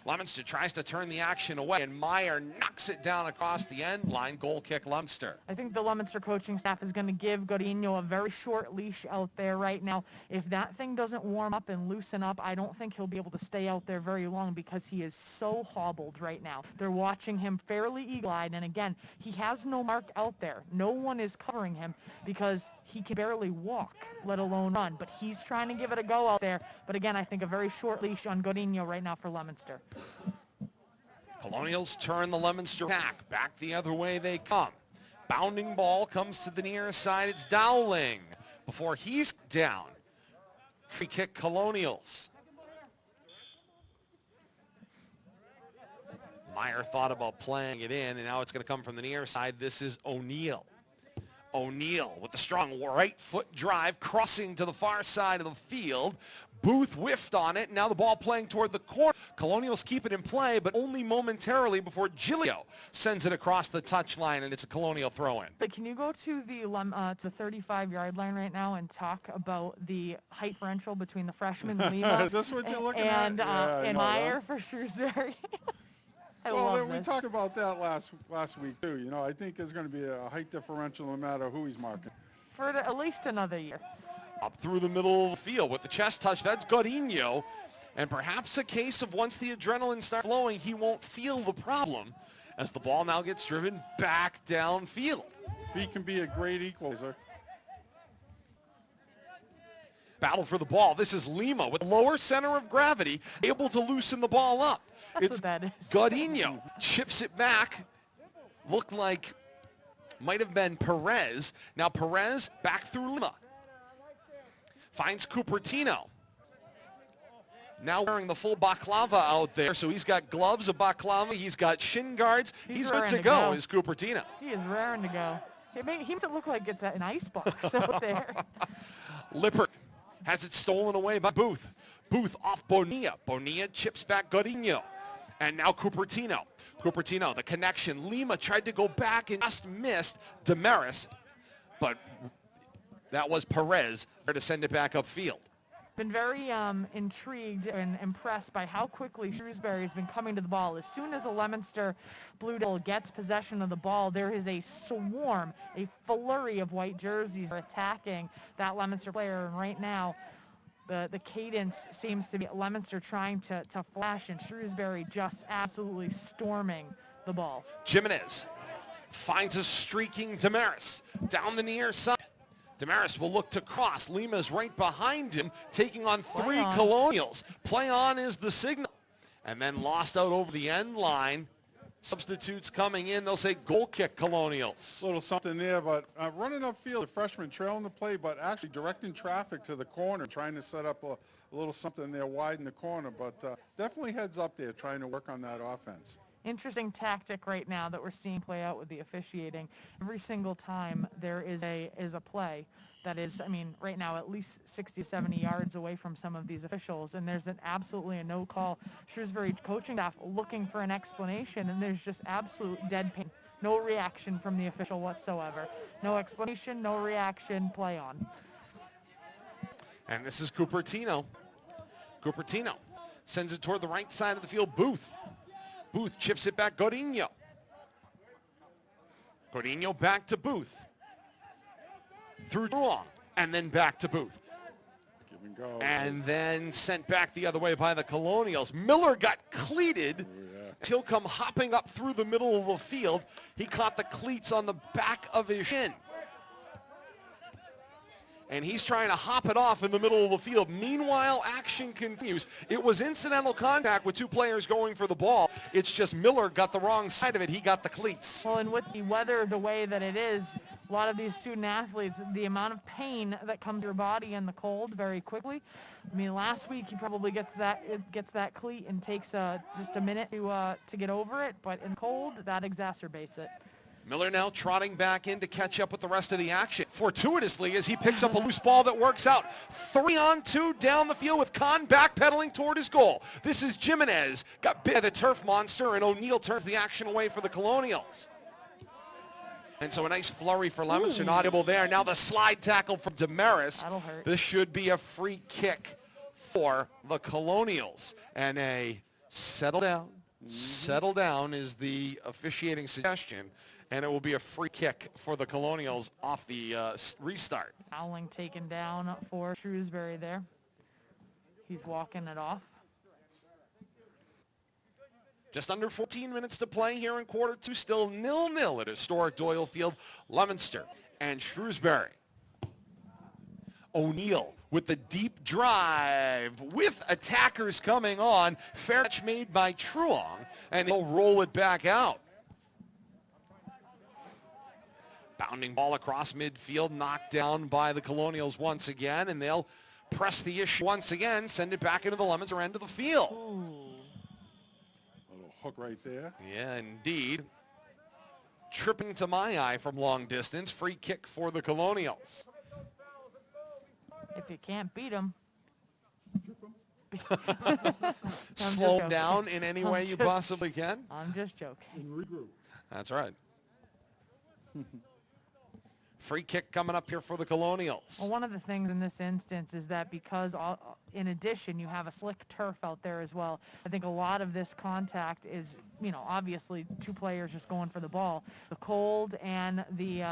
Leominster tries to turn the action away, and Meyer knocks it down across the end line. Goal kick, Leominster. I think the Leominster coaching staff is going to give Godinho a very short leash out there right now. If that thing doesn't warm up and loosen up, I don't think he'll be able to stay out there very long, because he is so hobbled right now. They're watching him fairly eagle-eyed, and again, he has no mark out there. No one is covering him because he can barely walk, let alone run. But he's trying to give it a go out there. But again, I think a very short leash on Godinho right now for Leominster. Colonials turn the Leominster attack. Back the other way they come. Bounding ball comes to the near side. It's Dowling before he's down. Free kick, Colonials. Meyer thought about playing it in, and now it's going to come from the near side. This is O'Neill. O'Neill with the strong right foot drive, crossing to the far side of the field. Booth whiffed on it. Now the ball playing toward the corner. Colonials keep it in play, but only momentarily before Giglio sends it across the touchline, and it's a Colonial throw-in. But can you go to the 35-yard line right now and talk about the height differential between the freshman Lima Is this what you're looking and Meyer that. for Shrewsbury? We talked about that last week too. I think there's going to be a height differential no matter who he's marking. For at least another year. Up through the middle of the field with the chest touch. That's Godinho. And perhaps a case of once the adrenaline starts flowing, he won't feel the problem as the ball now gets driven back downfield. Feet can be a great equalizer. Battle for the ball. This is Lima with lower center of gravity, able to loosen the ball up. That's what that is. Godinho chips it back. Looked like might have been Perez. Now Perez back through Lima. Finds Cupertino. Now wearing the full balaclava out there, so he's got gloves, a balaclava, he's got shin guards. He's good to go, is Cupertino. He is raring to go. He makes it look like it's an icebox out there. Lippert has it stolen away by Booth. Booth off Bonilla. Bonilla chips back Godinho. And now Cupertino. Cupertino, the connection. Lima tried to go back and just missed Damaris, but that was Perez there to send it back upfield. Been very intrigued and impressed by how quickly Shrewsbury has been coming to the ball. As soon as the Leominster Blue Devil gets possession of the ball, there is a swarm, a flurry of white jerseys attacking that Leominster player. And right now, the cadence seems to be Leominster trying to flash and Shrewsbury just absolutely storming the ball. Jimenez finds a streaking Damaris down the near side. Damaris will look to cross. Lima's right behind him, taking on three Colonials. Play on is the signal. And then lost out over the end line. Substitutes coming in. They'll say goal kick Colonials. A little something there, but running upfield, the freshman trailing the play, but actually directing traffic to the corner, trying to set up a little something there wide in the corner. But definitely heads up there, trying to work on that offense. Interesting tactic right now that we're seeing play out with the officiating. Every single time there is a play that is, I mean, right now at least 60, 70 yards away from some of these officials, and there's absolutely a no call. Shrewsbury coaching staff looking for an explanation, and there's just absolute deadpan. No reaction from the official whatsoever. No explanation, no reaction, play on. And this is Cupertino. Cupertino sends it toward the right side of the field. Booth. Booth chips it back, Godinho. Godinho back to Booth. Through Long, and then back to Booth. Give and go. And then sent back the other way by the Colonials. Miller got cleated. He'll come hopping up through the middle of the field. He caught the cleats on the back of his shin. And he's trying to hop it off in the middle of the field. Meanwhile, action continues. It was incidental contact with two players going for the ball. It's just Miller got the wrong side of it. He got the cleats. Well, and with the weather the way that it is, a lot of these student athletes, the amount of pain that comes to your body in the cold very quickly. I mean, last week he probably gets that cleat and takes just a minute to get over it, but in cold, that exacerbates it. Miller now trotting back in to catch up with the rest of the action. Fortuitously, as he picks up a loose ball that works out. 3-on-2 down the field with Kahn backpedaling toward his goal. This is Jimenez. Got bit by the turf monster, and O'Neill turns the action away for the Colonials. And so a nice flurry for Leominster, not able there. Now the slide tackle from Damaris. That'll hurt. This should be a free kick for the Colonials. And a settle down is the officiating suggestion. And it will be a free kick for the Colonials off the restart. Howling taken down for Shrewsbury there. He's walking it off. Just under 14 minutes to play here in quarter two. Still 0-0 at historic Doyle Field. Leominster and Shrewsbury. O'Neill with the deep drive with attackers coming on. Fair catch made by Truong, and he'll roll it back out. Bounding ball across midfield, knocked down by the Colonials once again, and they'll press the issue once again, send it back into the Leominster end of the field. Ooh. A little hook right there. Yeah, indeed. Tripping to my eye from long distance. Free kick for the Colonials. If you can't beat them. Slow them down in any way you possibly can. I'm just joking. That's right. Free kick coming up here for the Colonials. Well, one of the things in this instance is that because in addition you have a slick turf out there as well, I think a lot of this contact is, you know, obviously two players just going for the ball. The cold and the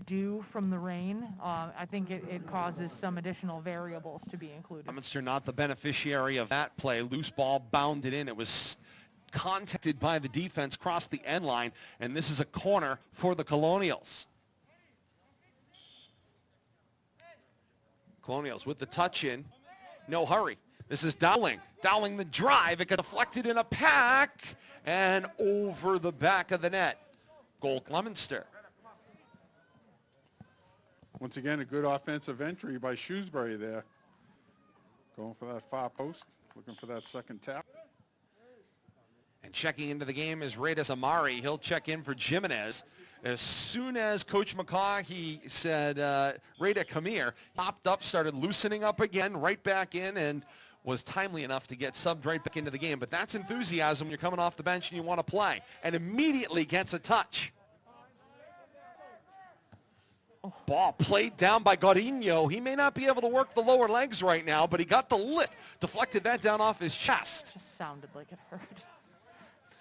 dew from the rain, I think it causes some additional variables to be included. Leominster not the beneficiary of that play. Loose ball bounded in. It was contacted by the defense, crossed the end line, and this is a corner for the Colonials. Colonials with the touch in. No hurry. This is Dowling. Dowling the drive. It got deflected in a pack and over the back of the net. Goal Leominster. Once again, a good offensive entry by Shrewsbury there. Going for that far post, looking for that second tap. And checking into the game is Reyes Amari. He'll check in for Jimenez. As soon as Coach McCaw, said, Reyes, come here, popped up, started loosening up again, right back in, and was timely enough to get subbed right back into the game. But that's enthusiasm when you're coming off the bench and you want to play. And immediately gets a touch. Ball played down by Godinho. He may not be able to work the lower legs right now, but he got the lift. Deflected that down off his chest. Just sounded like it hurt.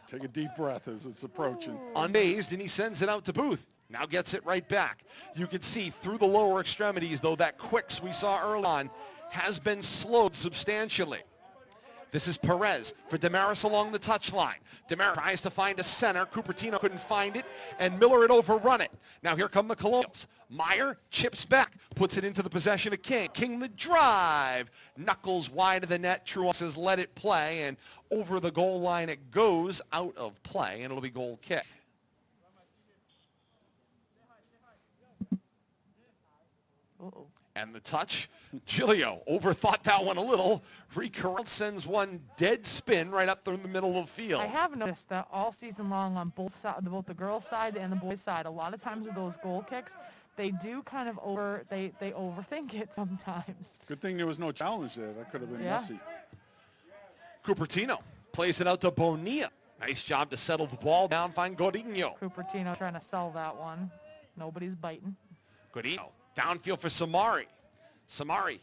Take a deep breath as it's approaching. Unfazed, and he sends it out to Booth. Now gets it right back. You can see through the lower extremities, though, that quicks we saw early on has been slowed substantially. This is Perez for Damaris along the touchline. Damaris tries to find a center. Cupertino couldn't find it, and Miller had overrun it. Now here come the Colonials. Meyer chips back, puts it into the possession of King. King the drive. Knuckles wide of the net. Truong says let it play, and over the goal line it goes out of play, and it'll be goal kick. Uh-oh. And the touch, Giglio overthought that one a little. Recurrent sends one dead spin right up through the middle of the field. I have noticed that all season long on both the girls' side and the boys' side, a lot of times with those goal kicks, they do kind of they overthink it sometimes. Good thing there was no challenge there. That could have been messy. Cupertino plays it out to Bonilla. Nice job to settle the ball down, find Godinho. Cupertino trying to sell that one. Nobody's biting. Godinho downfield for Samari. Samari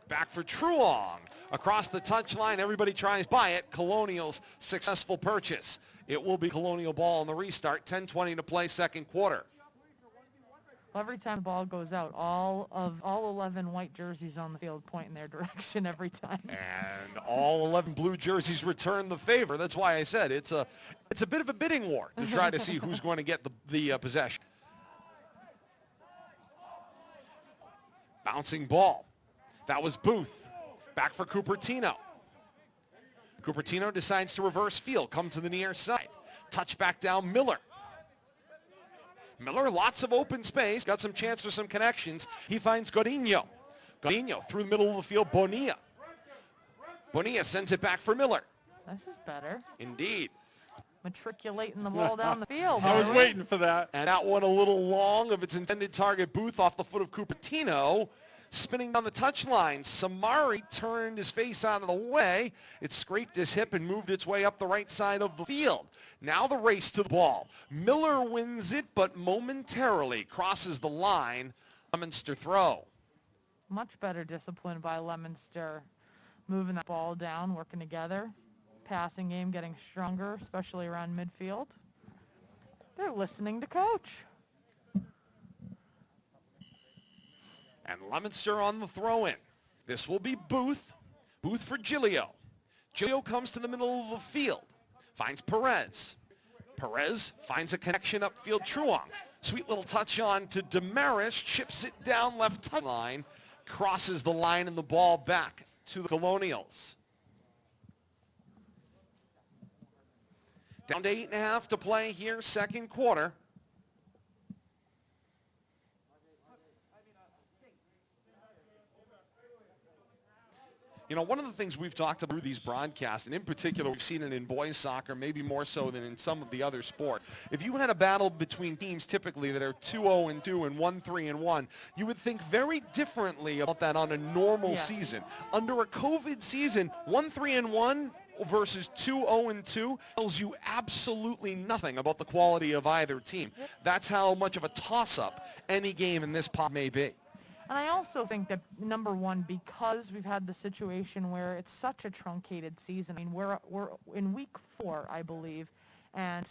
back for Truong. Across the touchline, everybody tries by it. Colonials successful purchase. It will be Colonial ball on the restart. 10:20 to play, second quarter. Well, every time the ball goes out, all 11 white jerseys on the field point in their direction every time. And all 11 blue jerseys return the favor. That's why I said it's a bit of a bidding war to try to see who's going to get the possession. Bouncing ball. That was Booth. Back for Cupertino. Cupertino decides to reverse field. Comes to the near side. Touchback down Miller. Miller, lots of open space. Got some chance for some connections. He finds Godinho. Godinho through the middle of the field. Bonilla. Bonilla sends it back for Miller. This is better. Indeed. Matriculating the ball down the field. I was waiting for that. And that one a little long of its intended target. Booth off the foot of Cupertino. Spinning down the touchline. Samari turned his face out of the way. It scraped his hip and moved its way up the right side of the field. Now the race to the ball. Miller wins it, but momentarily crosses the line. Leominster throw. Much better discipline by Leominster. Moving that ball down, working together. Passing game getting stronger, especially around midfield. They're listening to coach. And Leominster on the throw-in. This will be Booth. Booth for Giglio. Giglio comes to the middle of the field. Finds Perez. Perez finds a connection upfield. Truong. Sweet little touch on to Damaris. Chips it down left touchline. Crosses the line and the ball back to the Colonials. Down to 8.5 to play here, second quarter. You know, one of the things we've talked about through these broadcasts, and in particular we've seen it in boys soccer, maybe more so than in some of the other sports. If you had a battle between teams typically that are 2-0-2 and 1-3-1, you would think very differently about that on a normal season. Under a COVID season, 1-3-1 versus 2-0-2 tells you absolutely nothing about the quality of either team. That's how much of a toss-up any game in this pot may be. And I also think that, number one, because we've had the situation where it's such a truncated season. I mean, we're in week 4, I believe, and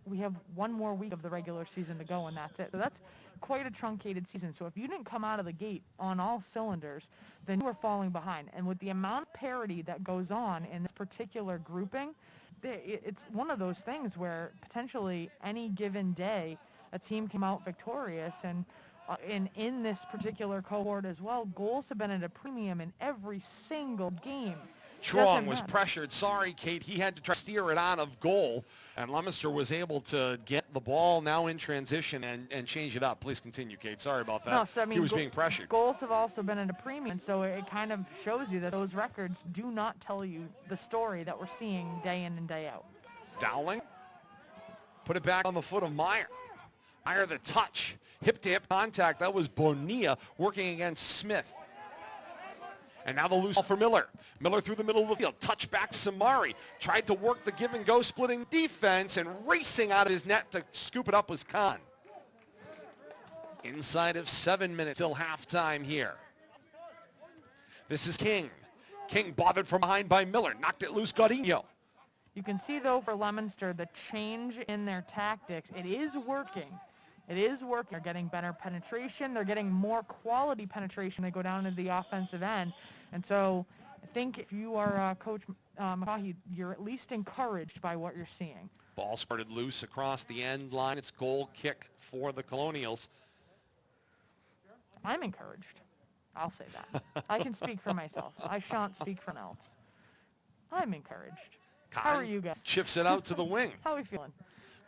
we have one more week of the regular season to go, and that's it. So that's quite a truncated season. So if you didn't come out of the gate on all cylinders, then you were falling behind. And with the amount of parity that goes on in this particular grouping, it's one of those things where potentially any given day a team came out victorious. And in this particular cohort as well, goals have been at a premium in every single game. Truong was pressured. Sorry, Kate. He had to try to steer it out of goal, and Leominster was able to get the ball now in transition and change it up. Please continue, Kate. Sorry about that. No, so, I mean, he was being pressured. Goals have also been at a premium, so it kind of shows you that those records do not tell you the story that we're seeing day in and day out. Dowling put it back on the foot of Meyer. Meyer the touch. Hip-to-hip contact. That was Bonilla working against Smith. And now the loose ball for Miller. Miller through the middle of the field. Touch back Samari. Tried to work the give and go splitting defense, and racing out of his net to scoop it up was Khan. Inside of 7 minutes till halftime here. This is King. King bothered from behind by Miller. Knocked it loose, Godinho. You can see, though, for Leominster, the change in their tactics. It is working. It is working. They're getting better penetration. They're getting more quality penetration. They go down to the offensive end. And so I think if you are Coach McCaughey, you're at least encouraged by what you're seeing. Ball squirted loose across the end line. It's goal kick for the Colonials. I'm encouraged. I'll say that. I can speak for myself. I shan't speak for anyone else. I'm encouraged. How are you guys? Chips it out to the wing. How are we feeling?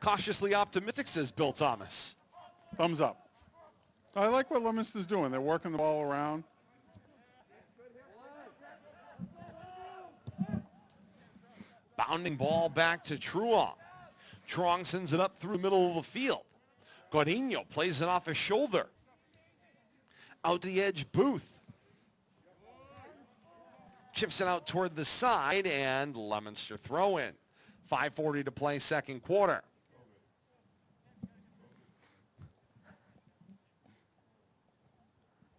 Cautiously optimistic, says Bill Thomas. Thumbs up. I like what Leominster's doing. They're working the ball around. Bounding ball back to Truong. Truong sends it up through the middle of the field. Godinho plays it off his shoulder. Out to the edge, Booth. Chips it out toward the side, and Leominster throw in. 5:40 to play, second quarter.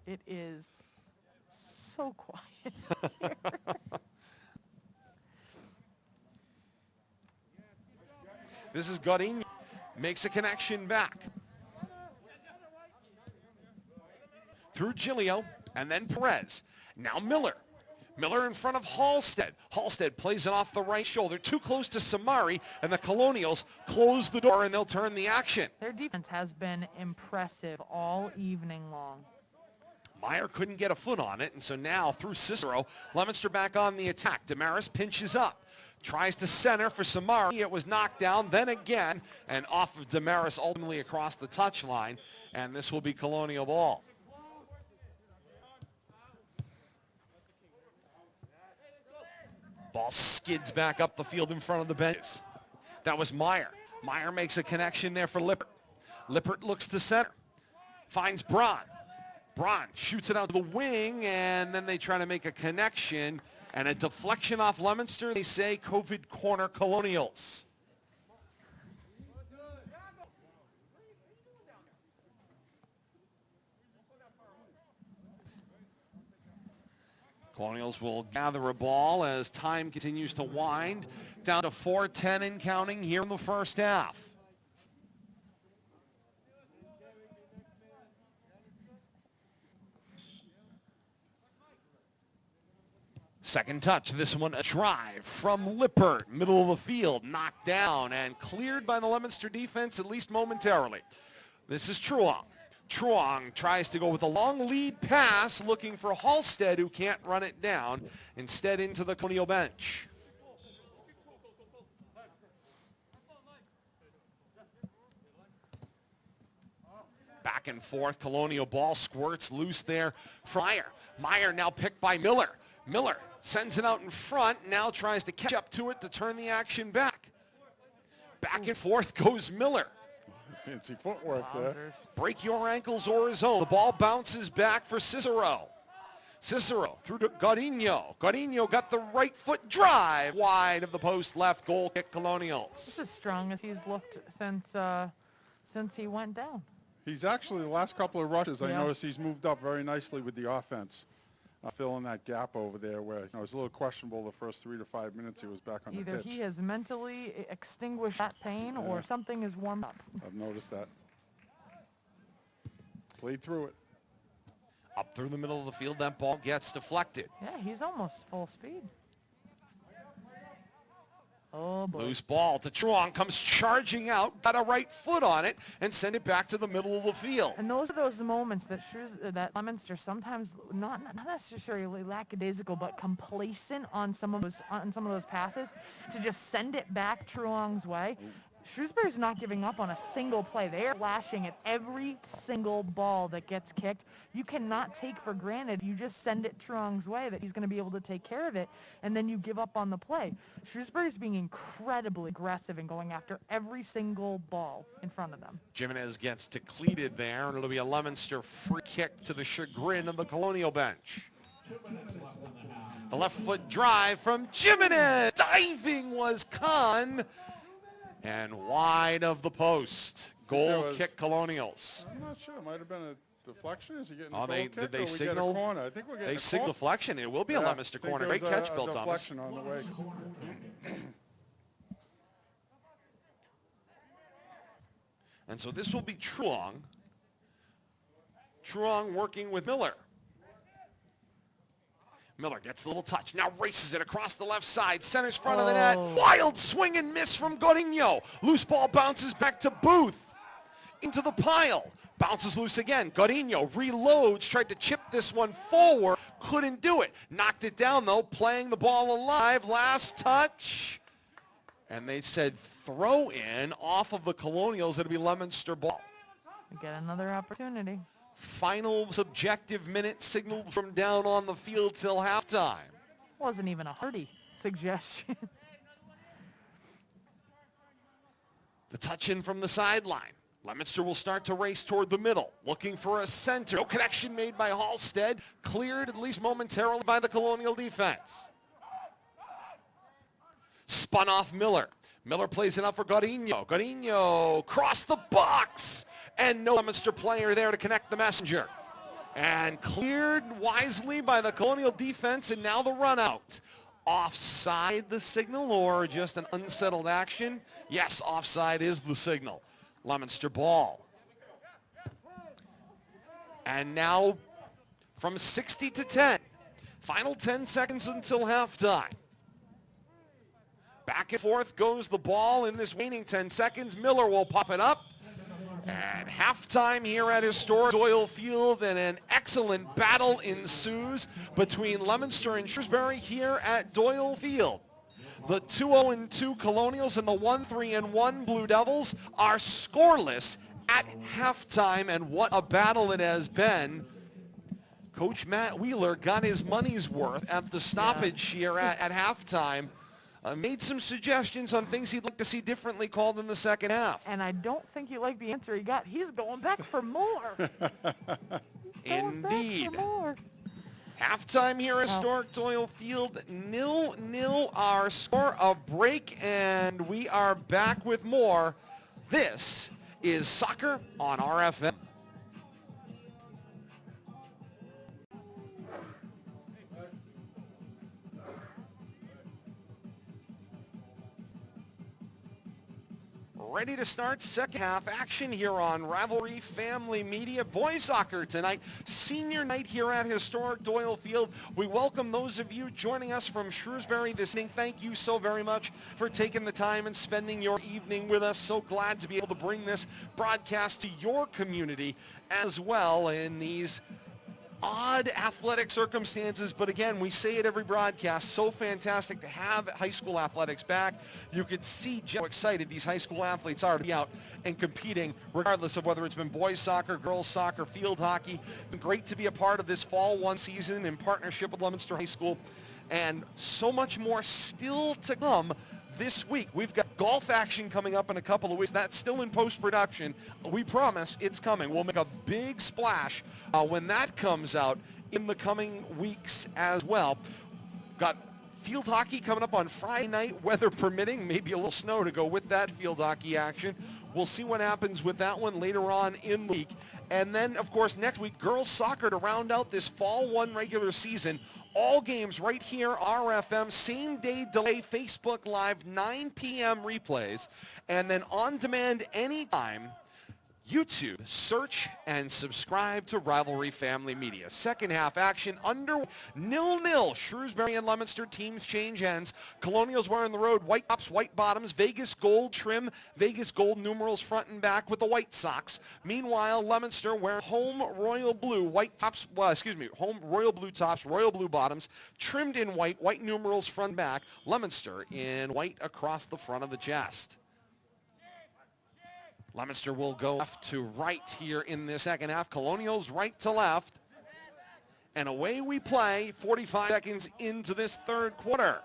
It is so quiet here. This is Godinho. Makes a connection back. Through Gilio, and then Perez. Now Miller. Miller in front of Halstead. Halstead plays it off the right shoulder. Too close to Samari, and the Colonials close the door, and they'll turn the action. Their defense has been impressive all evening long. Meyer couldn't get a foot on it, and so now through Cicero, Leominster back on the attack. Damaris pinches up. Tries to center for Samari. It was knocked down, then again, and off of Damaris, ultimately across the touchline, and this will be Colonial ball. Ball skids back up the field in front of the benches. That was Meyer. Meyer makes a connection there for Lippert. Lippert looks to center. Finds Braun. Braun shoots it out to the wing, and then they try to make a connection. And a deflection off Leominster. They say COVID corner Colonials. Colonials will gather a ball as time continues to wind. Down to 4:10 and counting here in the first half. Second touch, this one a drive from Lippert, middle of the field, knocked down and cleared by the Leominster defense, at least momentarily. This is Truong. Truong tries to go with a long lead pass, looking for Halstead, who can't run it down, instead into the Colonial bench. Back and forth, Colonial ball squirts loose there for Meyer. Meyer now picked by Miller. Miller sends it out in front, now tries to catch up to it to turn the action back. Back and forth goes Miller. Fancy footwork there. Break your ankles or his own. The ball bounces back for Cicero. Cicero through to Godinho. Godinho got the right foot drive wide of the post left, goal kick Colonials. This is as strong as he's looked since he went down. He's actually, the last couple of rushes, I Yeah. noticed he's moved up very nicely with the offense. Filling that gap over there where it was a little questionable the first 3 to 5 minutes he was back on Either the pitch. he has mentally extinguished that pain or something is warmed up. I've noticed that. Played through it. Up through the middle of the field, that ball gets deflected. Yeah, he's almost full speed. Oh, boy. Loose ball to Truong, comes charging out, got a right foot on it, and send it back to the middle of the field. And those are those moments that that Leominster sometimes not necessarily lackadaisical, but complacent on some of those passes to just send it back Truong's way. Shrewsbury's not giving up on a single play. They are lashing at every single ball that gets kicked. You cannot take for granted. You just send it Truong's way that he's going to be able to take care of it, and then you give up on the play. Shrewsbury's being incredibly aggressive and going after every single ball in front of them. Jimenez gets depleted there, and it'll be a Leominster free kick to the chagrin of the Colonial bench. The left foot drive from Jimenez. Diving was Khan. And wide of the post. Goal kick Colonials. I'm not sure. It might have been a deflection. Is he getting a Oh, goal kick, did they or we signal? get a corner? I think we're getting They a signal corner. deflection. It will be a Leominster I think corner. there Great was catch, a Bill Thomas. deflection on the way. And so this will be Truong. Truong working with Miller. Miller gets the little touch, now races it across the left side, centers front of the net. Wild swing and miss from Godinho. Loose ball bounces back to Booth. Into the pile. Bounces loose again. Godinho reloads, tried to chip this one forward. Couldn't do it. Knocked it down, though, playing the ball alive. Last touch. And they said throw in off of the Colonials. It'll be Leominster ball. We get another opportunity. Final subjective minute signaled from down on the field till halftime. Wasn't even a hearty suggestion. The touch in from the sideline. Leominster will start to race toward the middle, looking for a center. No connection made by Halstead, cleared at least momentarily by the Colonial defense. Spun off Miller. Miller plays it up for Godinho. Godinho cross the box. And no Leominster player there to connect the messenger. And cleared wisely by the Colonial defense, and now the run out. Offside the signal, or just an unsettled action? Yes, offside is the signal. Leominster ball. And now from 60 to 10. Final 10 seconds until halftime. Back and forth goes the ball in this waning 10 seconds. Miller will pop it up. And halftime here at historic Doyle Field, and an excellent battle ensues between Leominster and Shrewsbury here at Doyle Field. The 2-0-2 Colonials and the 1-3-1 Blue Devils are scoreless at halftime, and what a battle it has been. Coach Matt Wheeler got his money's worth at the stoppage here at halftime. Made some suggestions on things he'd like to see differently called in the second half. And I don't think you like the answer he got. He's going back for more. Indeed. Back for more. Halftime here at historic Doyle Field, 0-0 our score. A break, and we are back with more. This is Soccer on RFM. Ready to start second half action here on Rivalry Family Media. Boys Soccer tonight, senior night here at historic Doyle Field. We welcome those of you joining us from Shrewsbury this evening. Thank you so very much for taking the time and spending your evening with us. So glad to be able to bring this broadcast to your community as well in these odd athletic circumstances, but again, we say it every broadcast, so fantastic to have high school athletics back. You could see just how excited these high school athletes are to be out and competing, regardless of whether it's been boys soccer, girls soccer, field hockey. Been great to be a part of this fall one season in partnership with Leominster High School, and so much more still to come. This week, we've got golf action coming up in a couple of weeks. That's still in post-production. We promise it's coming. We'll make a big splash when that comes out in the coming weeks as well. Got field hockey coming up on Friday night, weather permitting. Maybe a little snow to go with that field hockey action. We'll see what happens with that one later on in the week. And then, of course, next week, girls soccer to round out this fall one regular season. All games right here, RFM, same day delay, Facebook Live, 9 p.m. replays, and then on demand anytime. YouTube, search and subscribe to Rivalry Family Media. Second half action under 0-0. Shrewsbury and Leominster teams change ends. Colonials wearing the road white tops, white bottoms, Vegas gold trim, Vegas gold numerals front and back with the white socks. Meanwhile, Leominster wearing home royal blue white tops, home royal blue tops, royal blue bottoms, trimmed in white, white numerals front and back. Leominster in white across the front of the chest. Leominster will go left to right here in the second half. Colonials right to left. And away we play 45 seconds into this third quarter.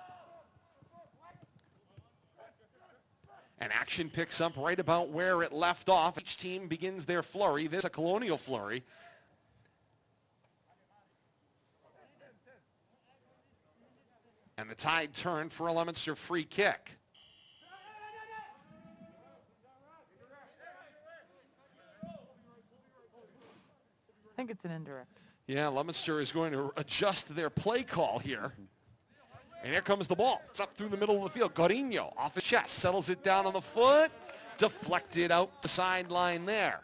And action picks up right about where it left off. Each team begins their flurry. This is a Colonial flurry. And the tide turned for a Leominster free kick. I think it's an indirect. Yeah, Leominster is going to adjust their play call here. And here comes the ball. It's up through the middle of the field. Godinho off his chest, settles it down on the foot. Deflected out the sideline there.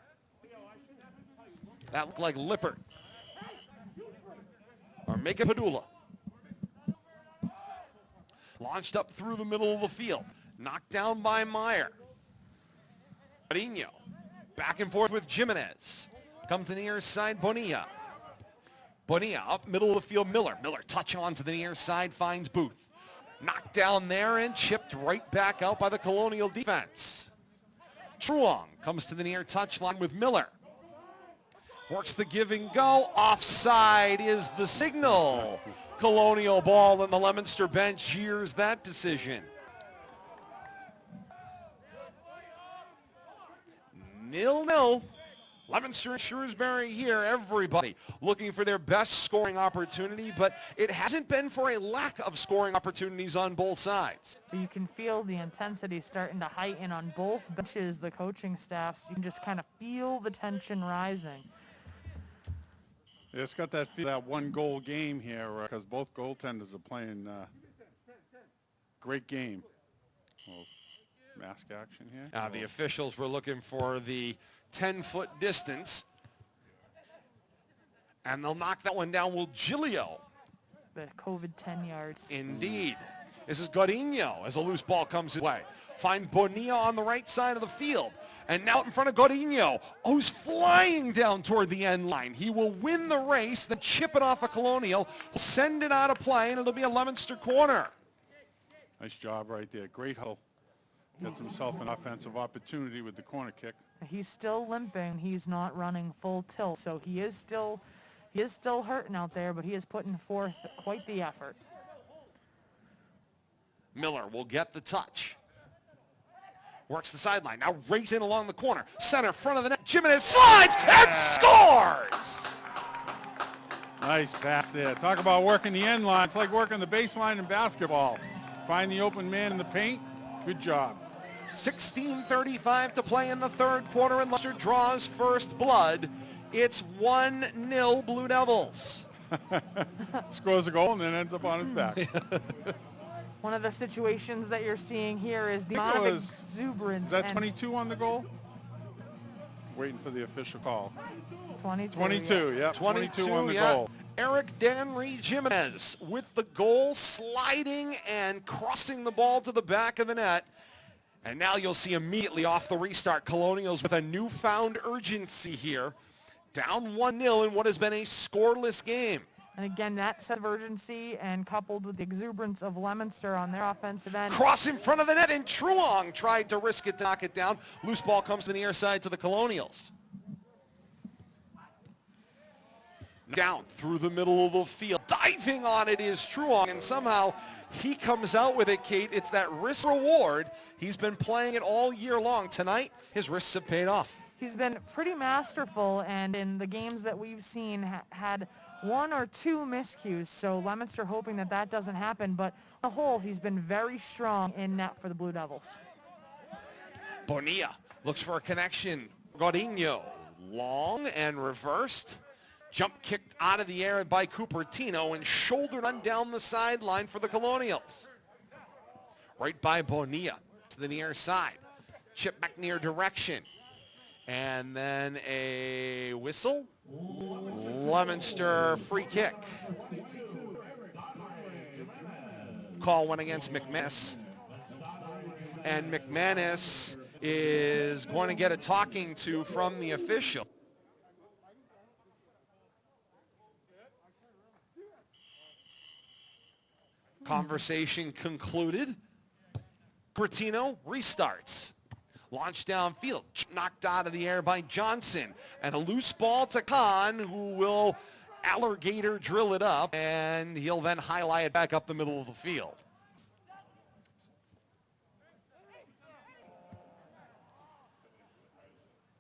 That looked like Lippert. Or Mika Padula. Launched up through the middle of the field. Knocked down by Meyer. Godinho back and forth with Jimenez. Come to the near side, Bonilla. Bonilla up middle of the field, Miller. Miller touch on to the near side, finds Booth. Knocked down there and chipped right back out by the Colonial defense. Truong comes to the near touchline with Miller. Works the give and go. Offside is the signal. Colonial ball, and the Leominster bench jeers that decision. 0-0. Leominster and Shrewsbury here, everybody looking for their best scoring opportunity, but it hasn't been for a lack of scoring opportunities on both sides. You can feel the intensity starting to heighten on both benches, the coaching staffs. You can just kind of feel the tension rising. Yeah, it's got that one goal game here because both goaltenders are playing great game. Little mask action here. The officials were looking for the 10-foot distance. And they'll knock that one down with Giglio. The COVID 10 yards. Indeed. This is Godinho as a loose ball comes his way. Find Bonilla on the right side of the field. And now in front of Godinho, who's flying down toward the end line. He will win the race, then chip it off a Colonial, send it out of play, and it'll be a Leominster corner. Nice job right there. Great hole. Gets himself an offensive opportunity with the corner kick. He's still limping. He's not running full tilt, so he is still hurting out there, but he is putting forth quite the effort. Miller will get the touch. Works the sideline. Now racing along the corner. Center, front of the net. Jimenez slides and scores! Nice pass there. Talk about working the end line. It's like working the baseline in basketball. Find the open man in the paint. Good job. 16:35 to play in the third quarter, and Leicester draws first blood. It's 1-0 Blue Devils. Scores a goal and then ends up on his back. One of the situations that you're seeing here is the amount of exuberance. Is that 22 on the goal? Waiting for the official call. 22. 22, yes. yeah. 22 on the yeah. goal. Eric Danry Jimenez with the goal, sliding and crossing the ball to the back of the net. And now you'll see immediately off the restart, Colonials with a newfound urgency here. Down 1-0 in what has been a scoreless game. And again, that sense of urgency and coupled with the exuberance of Leominster on their offensive end. Cross in front of the net, and Truong tried to risk it to knock it down. Loose ball comes to the near side to the Colonials. Down through the middle of the field. Diving on it is Truong, and somehow he comes out with it, Kate. It's that risk reward. He's been playing it all year long. Tonight, his risks have paid off. He's been pretty masterful, and in the games that we've seen, had one or two miscues. So Leominster hoping that that doesn't happen, but on the whole, he's been very strong in net for the Blue Devils. Bonilla looks for a connection. Godinho, long and reversed. Jump kicked out of the air by Cupertino and shouldered on down the sideline for the Colonials. Right by Bonilla to the near side. Chip back near direction. And then a whistle. Leominster free kick. Call went against McManus. And McManus is going to get a talking to from the official. Conversation concluded. Cupertino restarts. Launched downfield, knocked out of the air by Johnson. And a loose ball to Kahn, who will alligator drill it up, and he'll then highlight it back up the middle of the field.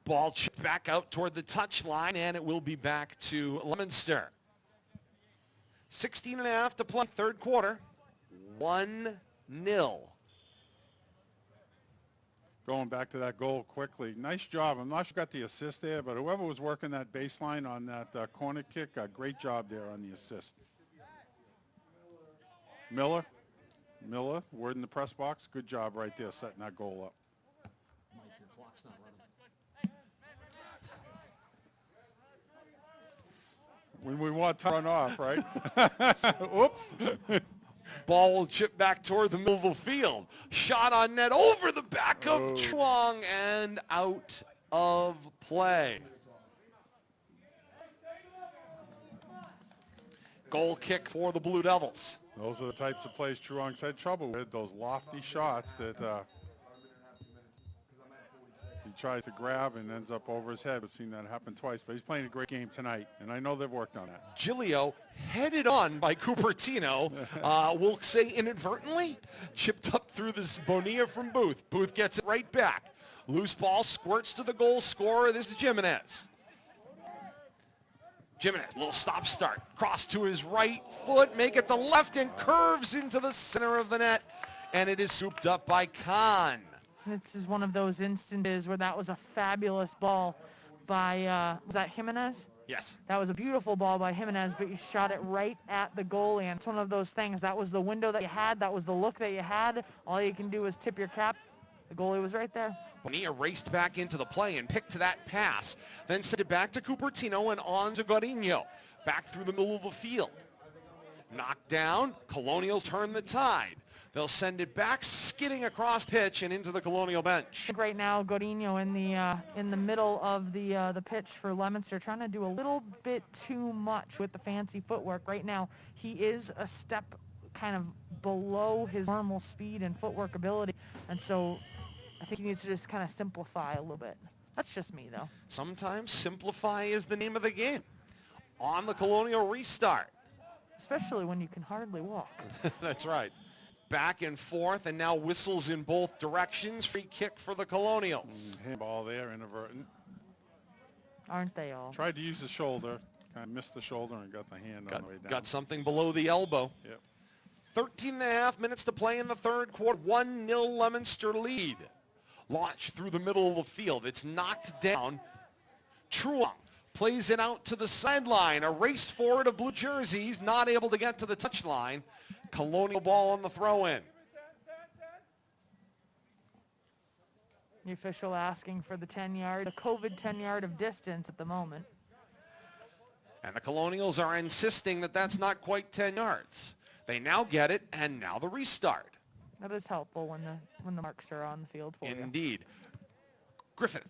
Ball chipped back out toward the touchline, and it will be back to Leominster. 16.5 to play, third quarter. 1-0. Going back to that goal quickly. Nice job. I'm not sure who got the assist there, but whoever was working that baseline on that corner kick, a great job there on the assist. Miller, word in the press box. Good job right there setting that goal up. Mike, your clock's not running. When we want to run off, right? Oops. Ball will chip back toward the middle of the field. Shot on net over the back of Truong and out of play. Goal kick for the Blue Devils. Those are the types of plays Truong's had trouble with, those lofty shots that he tries to grab and ends up over his head. We've seen that happen twice, but he's playing a great game tonight, and I know they've worked on that. Gilio headed on by Cupertino, we'll say inadvertently, chipped up through this Bonilla from Booth. Booth gets it right back. Loose ball squirts to the goal scorer. This is Jimenez. Jimenez, little stop start. Cross to his right foot, make it the left, and curves into the center of the net, and it is souped up by Kahn. This is one of those instances where that was a fabulous ball by, was that Jimenez? Yes. That was a beautiful ball by Jimenez, but you shot it right at the goalie. And it's one of those things. That was the window that you had. That was the look that you had. All you can do is tip your cap. The goalie was right there. Bonilla raced back into the play and picked to that pass. Then sent it back to Cupertino and on to Godinho. Back through the middle of the field. Knocked down. Colonials turn the tide. They'll send it back, skidding across pitch and into the Colonial bench. Right now, Godinho in the middle of the pitch for Leominster, trying to do a little bit too much with the fancy footwork. Right now, he is a step kind of below his normal speed and footwork ability, and so I think he needs to just kind of simplify a little bit. That's just me, though. Sometimes simplify is the name of the game. On the Colonial restart. Especially when you can hardly walk. That's right. Back and forth, and now whistles in both directions. Free kick for the Colonials. Handball there, inadvertent. Aren't they all? Tried to use the shoulder, kind of missed the shoulder and got the hand on the way down. Got something below the elbow. Yep. 13.5 minutes to play in the third quarter. 1-0 Leominster lead. Launched through the middle of the field. It's knocked down. Truong plays it out to the sideline. A race forward of blue jerseys, not able to get to the touchline. Colonial ball on the throw-in. The official asking for the 10-yard, the COVID 10-yard of distance at the moment. And the Colonials are insisting that that's not quite 10 yards. They now get it, and now the restart. That is helpful when the marks are on the field for you. Indeed. Griffith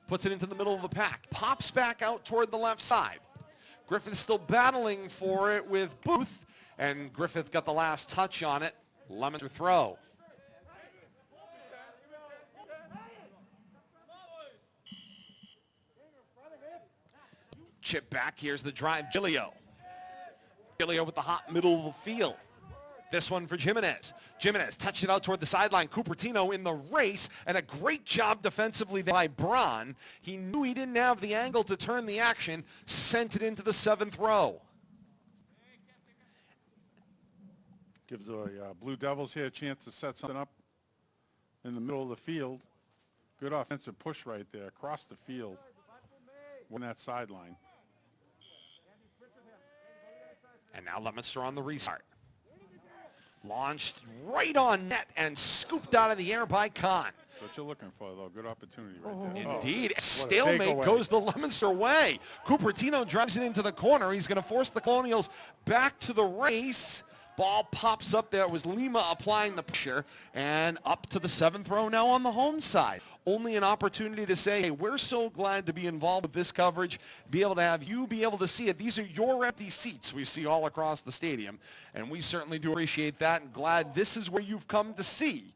puts it into the middle of the pack. Pops back out toward the left side. Griffith still battling for it with Booth. And Griffith got the last touch on it. Leominster throw. Chip back. Here's the drive. Gilio. Gilio with the hot middle of the field. This one for Jimenez. Jimenez touched it out toward the sideline. Cupertino in the race, and a great job defensively by Braun. He knew he didn't have the angle to turn the action. Sent it into the seventh row. Gives the Blue Devils here a chance to set something up in the middle of the field. Good offensive push right there across the field on that sideline. And now Leominster on the restart. Launched right on net and scooped out of the air by Kahn. That's what you're looking for, though. Good opportunity right there. Indeed. What a Stalemate takeaway. goes the Leominster way. Cupertino drives it into the corner. He's going to force the Colonials back to the race. Ball pops up there. It was Lima applying the pressure. And up to the 7th row now on the home side. Only an opportunity to say, hey, we're so glad to be involved with this coverage, be able to have you be able to see it. These are your empty seats we see all across the stadium. And we certainly do appreciate that and glad this is where you've come to see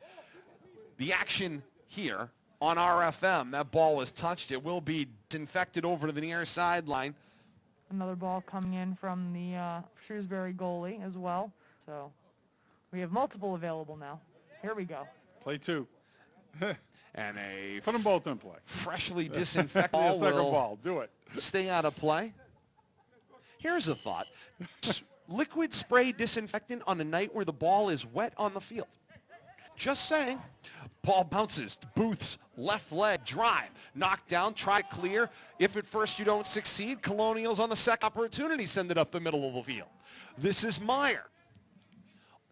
the action here on RFM. That ball was touched. It will be disinfected over to the near sideline. Another ball coming in from the Shrewsbury goalie as well. So we have multiple available now. Here we go. Play 2. And a Put them both in play. freshly disinfected Yeah, ball second will ball. Do it. stay out of play. Here's a thought. Liquid spray disinfectant on a night where the ball is wet on the field. Just saying. Ball bounces to Booth's left leg drive. Knocked down, try to clear. If at first you don't succeed, Colonials on the second opportunity send it up the middle of the field. This is Meyer.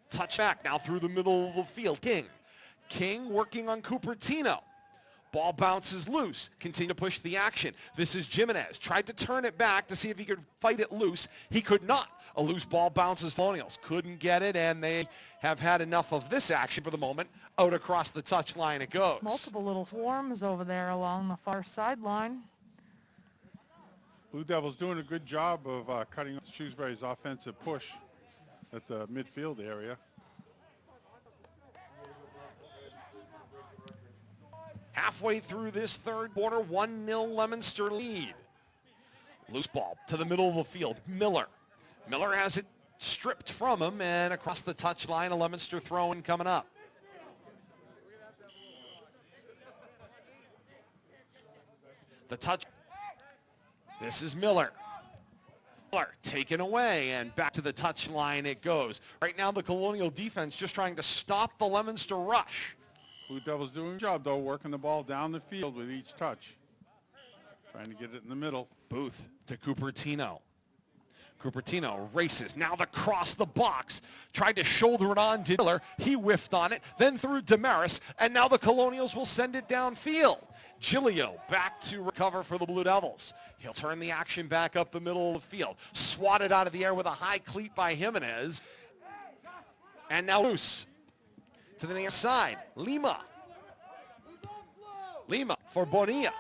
Touch back now through the middle of the field. King working on Cupertino. Ball bounces loose. Continue to push the action. This is Jimenez. Tried to turn it back to see if he could fight it loose. He could not. A loose ball bounces Colonials. Couldn't get it, and they have had enough of this action for the moment. Out across the touchline it goes. Multiple little swarms over there along the far sideline. Blue Devils doing a good job of cutting off Shrewsbury's offensive push at the midfield area. Halfway through this third quarter, 1-0 Leominster lead. Loose ball to the middle of the field. Miller has it stripped from him, and across the touchline, a Leominster throw-in coming up. The touch. This is Miller. Miller taken away, and back to the touchline it goes. Right now, the Colonial defense just trying to stop the Leominster rush. Blue Devils doing a job, though, working the ball down the field with each touch. Trying to get it in the middle. Booth to Cupertino. Cupertino races. Now the cross the box. Tried to shoulder it on to Miller. He whiffed on it. Then through Damaris. And now the Colonials will send it downfield. Gilio back to recover for the Blue Devils. He'll turn the action back up the middle of the field. Swatted out of the air with a high cleat by Jimenez. And now loose. To the near side, Lima for Bonilla.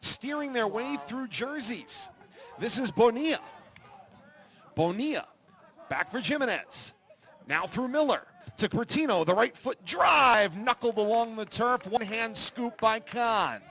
Steering their way through jerseys. This is Bonilla. Back for Jimenez. Now through Miller to Cupertino. The right foot drive, knuckled along the turf. One-hand scoop by Kahn.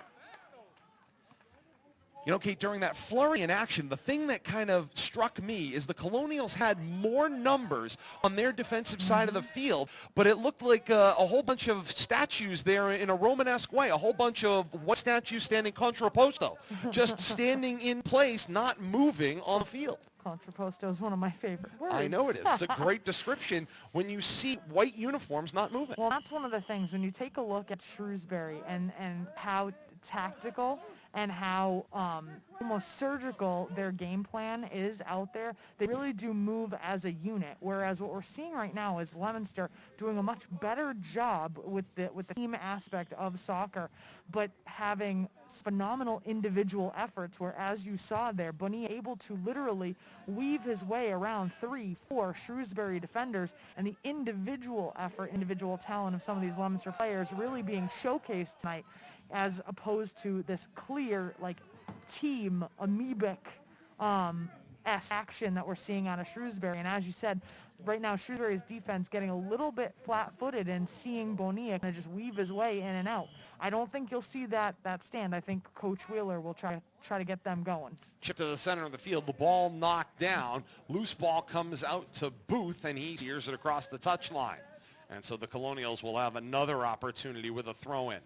You know, Kate, during that flurry in action, the thing that kind of struck me is the Colonials had more numbers on their defensive side of the field, but it looked like a whole bunch of statues there in a Romanesque way, a whole bunch of white statues standing contrapposto, just standing in place, not moving on the field. Contrapposto is one of my favorite words. I know it is. It's a great description when you see white uniforms not moving. Well, that's one of the things when you take a look at Shrewsbury and how tactical and how almost surgical their game plan is out there. They really do move as a unit, whereas what we're seeing right now is Leominster doing a much better job with the team aspect of soccer, but having phenomenal individual efforts where, as you saw there, Bonilla able to literally weave his way around 3-4 Shrewsbury defenders, and the individual effort, individual talent of some of these Leominster players really being showcased tonight, as opposed to this clear, like, team amoebic action that we're seeing out of Shrewsbury. And as you said, right now Shrewsbury's defense getting a little bit flat-footed and seeing Bonilla kind of just weave his way in and out. I don't think you'll see that stand. I think Coach Wheeler will try to get them going. Chip to the center of the field, the ball knocked down. Loose ball comes out to Booth, and he steers it across the touchline. And so the Colonials will have another opportunity with a throw-in.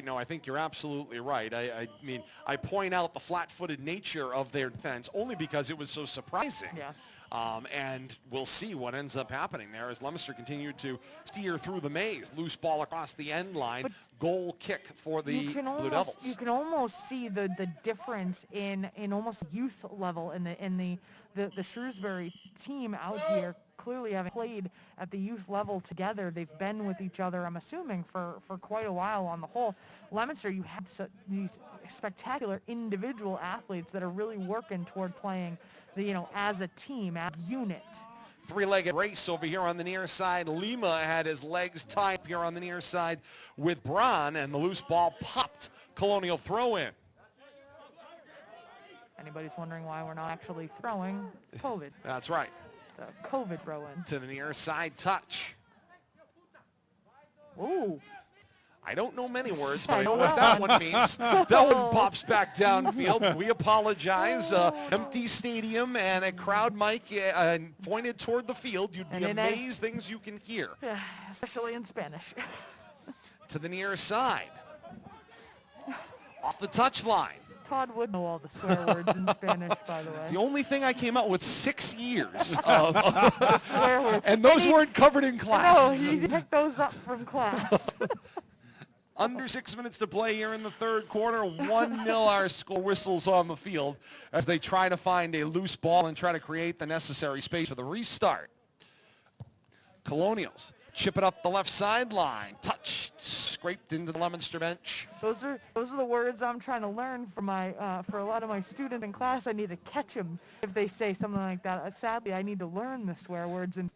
No, I think you're absolutely right. I mean, I point out the flat-footed nature of their defense only because it was so surprising. Yeah. And we'll see what ends up happening there as Leominster continued to steer through the maze. Loose ball across the end line. But goal kick for the Blue Devils. You can almost see the difference in almost youth level in the the Shrewsbury team out here, clearly having played at the youth level together, they've been with each other, I'm assuming, for quite a while on the whole. Leominster, you had these spectacular individual athletes that are really working toward playing, as a team, as a unit. Three-legged race over here on the near side. Lima had his legs tied here on the near side with Braun, and the loose ball popped. Colonial throw-in. Anybody's wondering why we're not actually throwing, COVID. That's right. It's a COVID throw-in. To the near side touch. Ooh. I don't know many words, but I know what that one means. That one pops back downfield. We apologize. Empty stadium and a crowd mic pointed toward the field. You'd be amazed things you can hear. Yeah, especially in Spanish. To the near side. Off the touchline. Todd would know all the swear words in Spanish, by the way. The only thing I came out with 6 years of swear words. And those weren't covered in class. No, he picked those up from class. Under 6 minutes to play here in the third quarter. 1-0 our score. Whistles on the field as they try to find a loose ball and try to create the necessary space for the restart. Colonials chip it up the left sideline. Touch, scraped into the Leominster bench. Those are the words I'm trying to learn for for a lot of my students in class. I need to catch them if they say something like that. Sadly, I need to learn the swear words in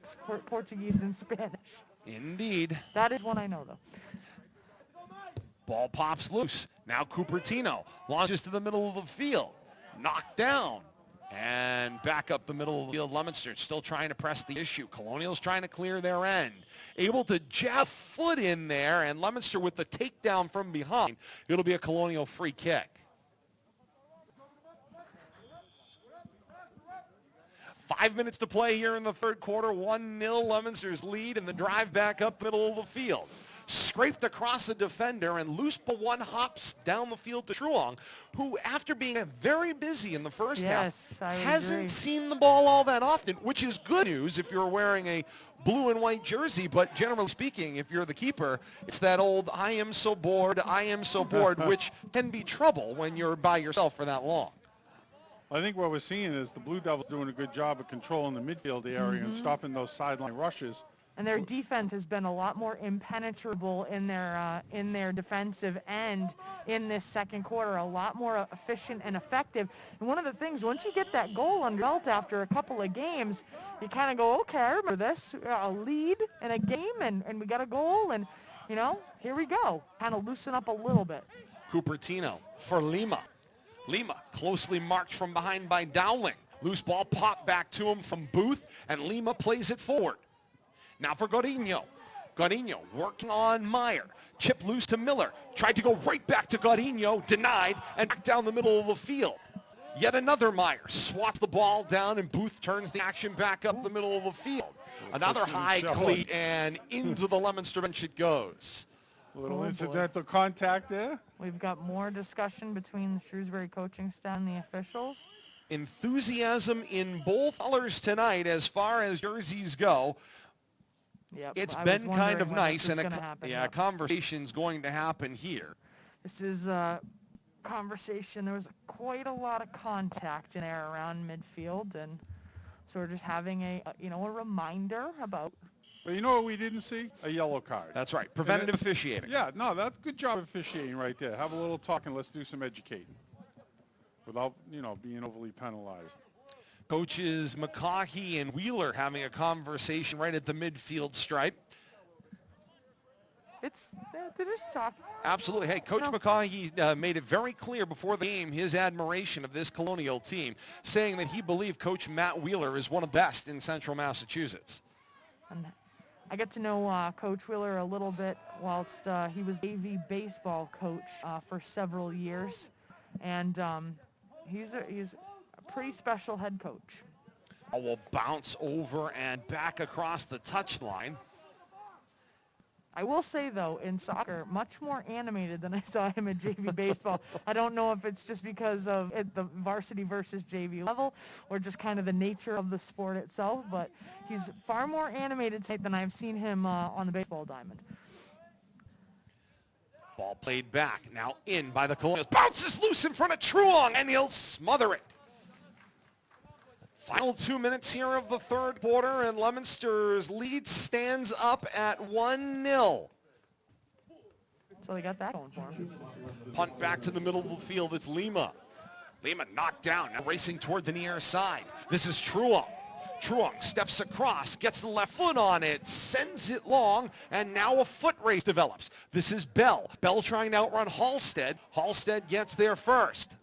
Portuguese and Spanish. Indeed. That is one I know, though. Ball pops loose. Now Cupertino launches to the middle of the field. Knocked down. And back up the middle of the field. Leominster still trying to press the issue. Colonials trying to clear their end. Able to jab foot in there. And Leominster with the takedown from behind. It'll be a Colonial free kick. 5 minutes to play here in the third quarter. 1-0 Leominster's lead. And the drive back up the middle of the field. Scraped across the defender, and loose ball one hops down the field to Truong, who, after being very busy in the first half, hasn't seen the ball all that often, which is good news if you're wearing a blue and white jersey. But generally speaking, if you're the keeper, it's that old I am so bored, which can be trouble when you're by yourself for that long. I think what we're seeing is the Blue Devils doing a good job of controlling the midfield area and stopping those sideline rushes. And their defense has been a lot more impenetrable in their defensive end in this second quarter, a lot more efficient and effective. And one of the things, once you get that goal under belt after a couple of games, you kind of go, okay, I remember this, a lead in a game, and we got a goal, and, here we go. Kind of loosen up a little bit. Cupertino for Lima. Lima closely marked from behind by Dowling. Loose ball popped back to him from Booth, and Lima plays it forward. Now for Godinho. Godinho working on Meyer. Chip loose to Miller. Tried to go right back to Godinho. Denied. And back down the middle of the field. Yet another Meyer. Swats the ball down, and Booth turns the action back up the middle of the field. Another high cleat, and into the Leominster bench it goes. A little incidental contact there. We've got more discussion between the Shrewsbury coaching staff and the officials. Enthusiasm in both colors tonight as far as jerseys go. Yep, it's been kind of nice, and a conversation's going to happen here. This is a conversation. There was quite a lot of contact in there around midfield, and so we're just having a reminder about. But you know what we didn't see? A yellow card. That's right. Preventative officiating. Yeah, no, that's good job of officiating right there. Have a little talk and let's do some educating without, being overly penalized. Coaches McCaughey and Wheeler having a conversation right at the midfield stripe. It's to just talk. Absolutely. Hey, Coach McCaughey made it very clear before the game his admiration of this Colonial team, saying that he believed Coach Matt Wheeler is one of the best in Central Massachusetts. And I get to know Coach Wheeler a little bit whilst he was AV baseball coach for several years, and he's a pretty special head coach. Will bounce over and back across the touchline. I will say, though, in soccer, much more animated than I saw him at JV baseball. I don't know if it's just because of the varsity versus JV level or just kind of the nature of the sport itself, but he's far more animated tonight than I've seen him on the baseball diamond. Ball played back, now in by the Colonials. Bounces loose in front of Truong, and he'll smother it. Final 2 minutes here of the third quarter, and Leominster's lead stands up at 1-0. So they got that going for him. Punt back to the middle of the field. It's Lima. Lima knocked down, now racing toward the near side. This is Truong. Truong steps across, gets the left foot on it, sends it long, and now a foot race develops. This is Bell. Bell trying to outrun Halstead. Halstead gets there first.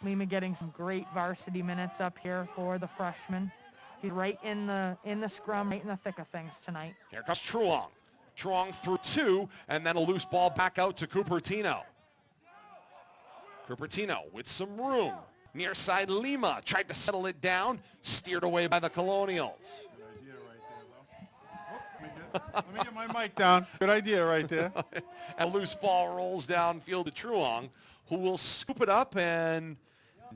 Lima getting some great varsity minutes up here for the freshman. He's right in the scrum, right in the thick of things tonight. Here comes Truong. Truong through two, and then a loose ball back out to Cupertino. Cupertino with some room. Near side Lima tried to settle it down, steered away by the Colonials. Good idea right there, though. Let me get my mic down. Good idea right there. A loose ball rolls downfield to Truong, who will scoop it up and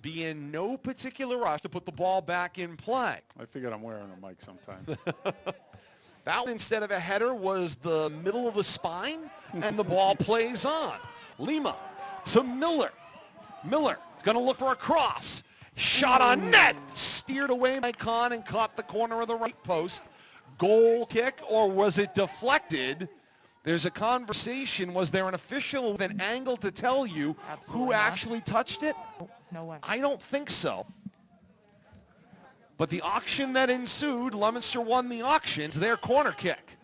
be in no particular rush to put the ball back in play. I figured I'm wearing a mic sometimes. That one, instead of a header, was the middle of the spine, and the ball plays on. Lima to Miller. Miller is going to look for a cross. Shot on net. Steered away by Kahn and caught the corner of the right post. Goal kick, or was it deflected? There's a conversation. Was there an official with an angle to tell you Absolutely who not. actually touched it? No way. I don't think so. But the auction that ensued, Leominster won the auction. It's their corner kick.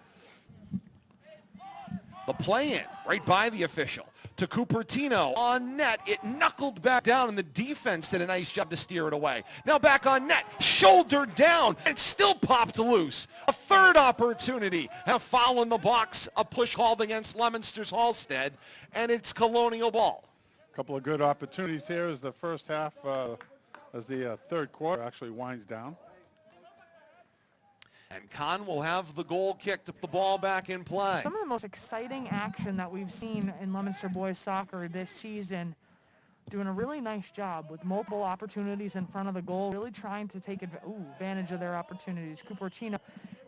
The play-in right by the official to Cupertino on net. It knuckled back down, and the defense did a nice job to steer it away. Now back on net, shouldered down, and still popped loose. A third opportunity, and a foul in the box, a push called against Leominster's Halstead, and it's Colonial ball. A couple of good opportunities here as the first half, as the third quarter actually winds down. And Kahn will have the goal kick to put the ball back in play. Some of the most exciting action that we've seen in Leominster Boys Soccer this season, doing a really nice job with multiple opportunities in front of the goal, really trying to take advantage of their opportunities. Cupertino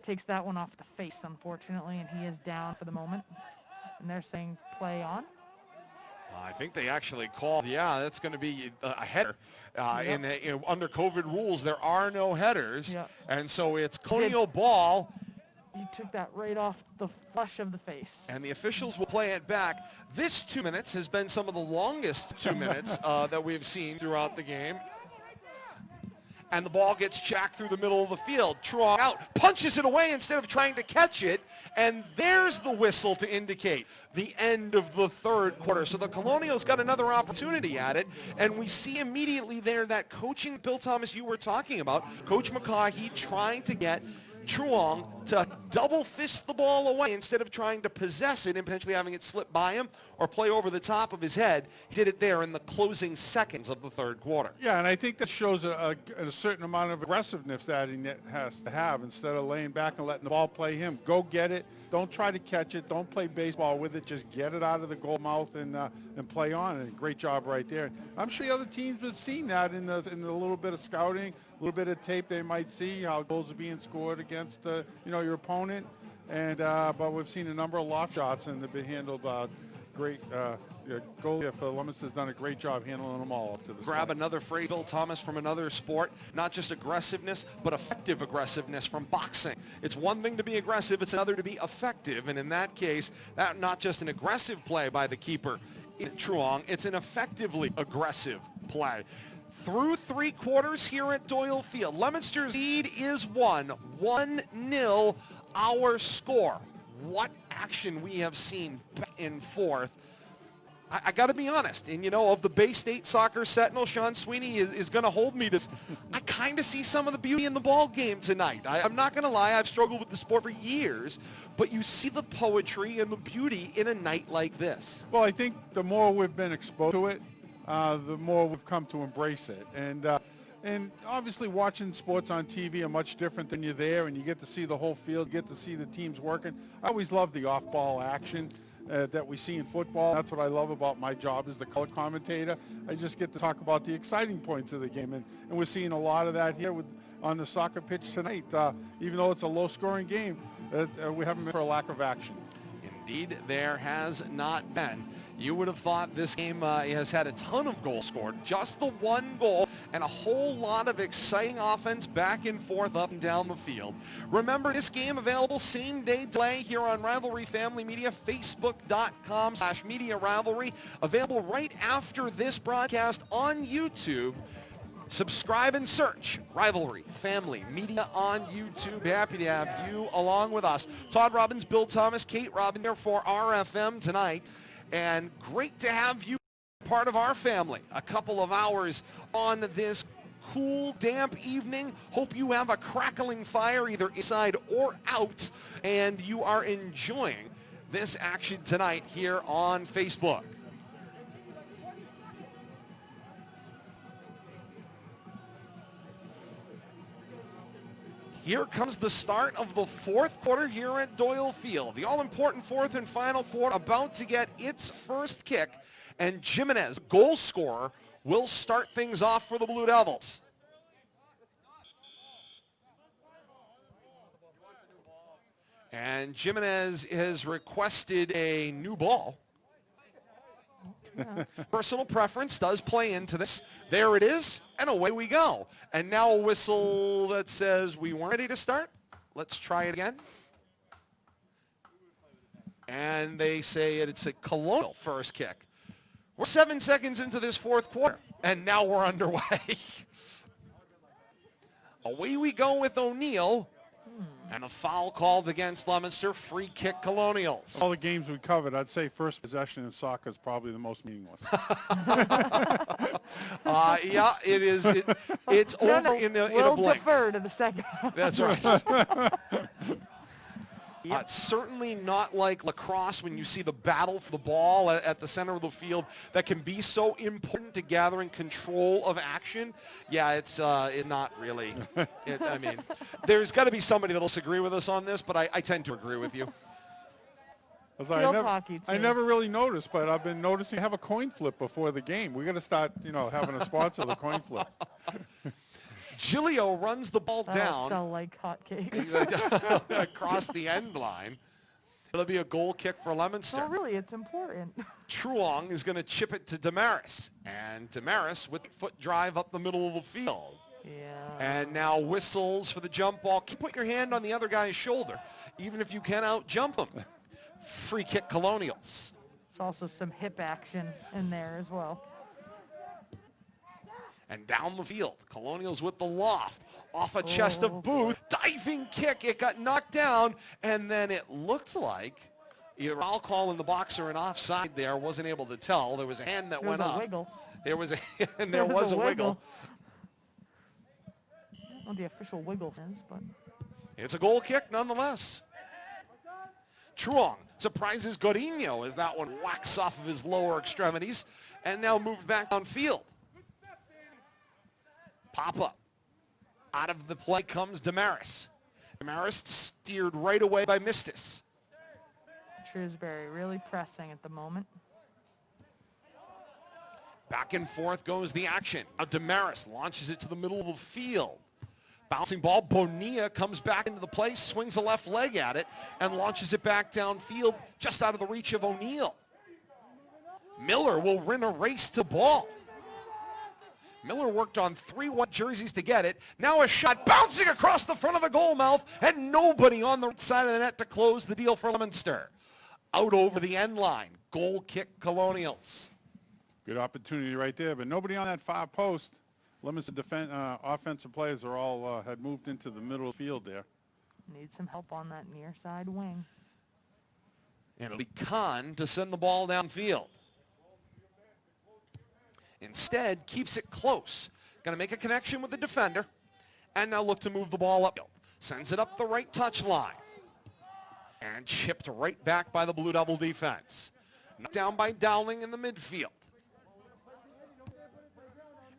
takes that one off the face, unfortunately, and he is down for the moment. And they're saying play on. I think they actually called, that's going to be a header. Under COVID rules, there are no headers. Yep. And so it's Colonial ball. He took that right off the flush of the face. And the officials will play it back. This 2 minutes has been some of the longest 2 minutes that we've seen throughout the game. And the ball gets jacked through the middle of the field. Truong out, punches it away instead of trying to catch it. And there's the whistle to indicate the end of the third quarter. So the Colonials got another opportunity at it. And we see immediately there that coaching, Bill Thomas, you were talking about, Coach McCaughey trying to get Truong to double fist the ball away instead of trying to possess it and potentially having it slip by him or play over the top of his head. He did it there in the closing seconds of the third quarter. Yeah, and I think that shows a certain amount of aggressiveness that he has to have instead of laying back and letting the ball play him. Go get it. Don't try to catch it. Don't play baseball with it. Just get it out of the goal mouth and play on. And great job right there. And I'm sure the other teams have seen that in the little bit of scouting, a little bit of tape they might see how goals are being scored against your opponent. And but we've seen a number of loft shots and they've been handled great. Goalie for Leominster's done a great job handling them all up to this Grab point. another phrase, Bill Thomas, from another sport. Not just aggressiveness, but effective aggressiveness from boxing. It's one thing to be aggressive, it's another to be effective. And in that case, that not just an aggressive play by the keeper, Truong, it's an effectively aggressive play. Through three quarters here at Doyle Field, Leominster's lead is 1-0 our score. What action we have seen back and forth. I got to be honest, and of the Bay State Soccer Sentinel, Sean Sweeney is going to hold me to this. I kind of see some of the beauty in the ball game tonight. I'm not going to lie, I've struggled with the sport for years, but you see the poetry and the beauty in a night like this. Well, I think the more we've been exposed to it, the more we've come to embrace it. And obviously watching sports on TV are much different than you're there, and you get to see the whole field, you get to see the teams working. I always love the off-ball action that we see in football. That's what I love about my job as the color commentator. I just get to talk about the exciting points of the game, and we're seeing a lot of that here on the soccer pitch tonight. Even though it's a low-scoring game, we haven't been for a lack of action. In Indeed, there has not been. You would have thought this game has had a ton of goals scored. Just the one goal and a whole lot of exciting offense back and forth up and down the field. Remember, this game available same-day delay here on Rivalry Family Media, Facebook.com/Media Rivalry. Available right after this broadcast on YouTube. Subscribe and search Rivalry Family Media on YouTube. Happy to have you along with us. Todd Robbins, Bill Thomas, Kate Robin there for RFM tonight. And great to have you part of our family. A couple of hours on this cool, damp evening. Hope you have a crackling fire either inside or out, and you are enjoying this action tonight here on Facebook. Here comes the start of the fourth quarter here at Doyle Field. The all-important fourth and final quarter about to get its first kick, and Jimenez, goal scorer, will start things off for the Blue Devils. And Jimenez has requested a new ball. Yeah. Personal preference does play into this. There it is, and away we go. And now a whistle that says we weren't ready to start. Let's try it again. And they say it's a Colonial first kick. We're 7 seconds into this fourth quarter, and now we're underway. Away we go with O'Neill. And a foul called against Leominster, free kick Colonials. All the games we covered, I'd say first possession in soccer is probably the most meaningless. Yeah, it is. It's over in a blink. We'll defer to the second. That's right. It's certainly not like lacrosse when you see the battle for the ball at the center of the field that can be so important to gathering control of action. Yeah, it's not really. I mean, there's got to be somebody that'll disagree with us on this, but I tend to agree with you. I never really noticed, but I've been noticing have a coin flip before the game. We got to start, having a sponsor of the coin flip. Gilio runs the ball down. Sell like hotcakes. Across the end line. It'll be a goal kick for Leominster. Well, really, it's important. Truong is going to chip it to Damaris. And Damaris with foot drive up the middle of the field. Yeah. And now whistles for the jump ball. Put your hand on the other guy's shoulder, even if you can out-jump him. Free kick Colonials. There's also some hip action in there as well. And down the field, Colonials with the loft. Off a chest of Booth. Diving kick. It got knocked down. And then it looked like either foul call in the box or an offside there. Wasn't able to tell. There was a hand that went up. Wiggle. There was a and there was a wiggle. I don't know what the official wiggle is, but it's a goal kick nonetheless. Truong surprises Godinho as that one whacks off of his lower extremities and now moved back on field. Pop up. Out of the play comes Damaris. Damaris steered right away by Mistis. Shrewsbury really pressing at the moment. Back and forth goes the action. Now Damaris launches it to the middle of the field. Bouncing ball, Bonilla comes back into the play, swings a left leg at it, and launches it back downfield just out of the reach of O'Neill. Miller will win a race to ball. Miller worked on 3 white jerseys to get it. Now a shot bouncing across the front of the goal mouth, and nobody on the right side of the net to close the deal for Leominster. Out over the end line. Goal kick Colonials. Good opportunity right there, but nobody on that far post. Leominster offensive players are all had moved into the middle of the field there. Need some help on that near side wing. And it'll be Kahn to send the ball downfield. Instead, keeps it close. Going to make a connection with the defender. And now look to move the ball upfield. Sends it up the right touch line. And chipped right back by the Blue Devil defense. Knocked down by Dowling in the midfield.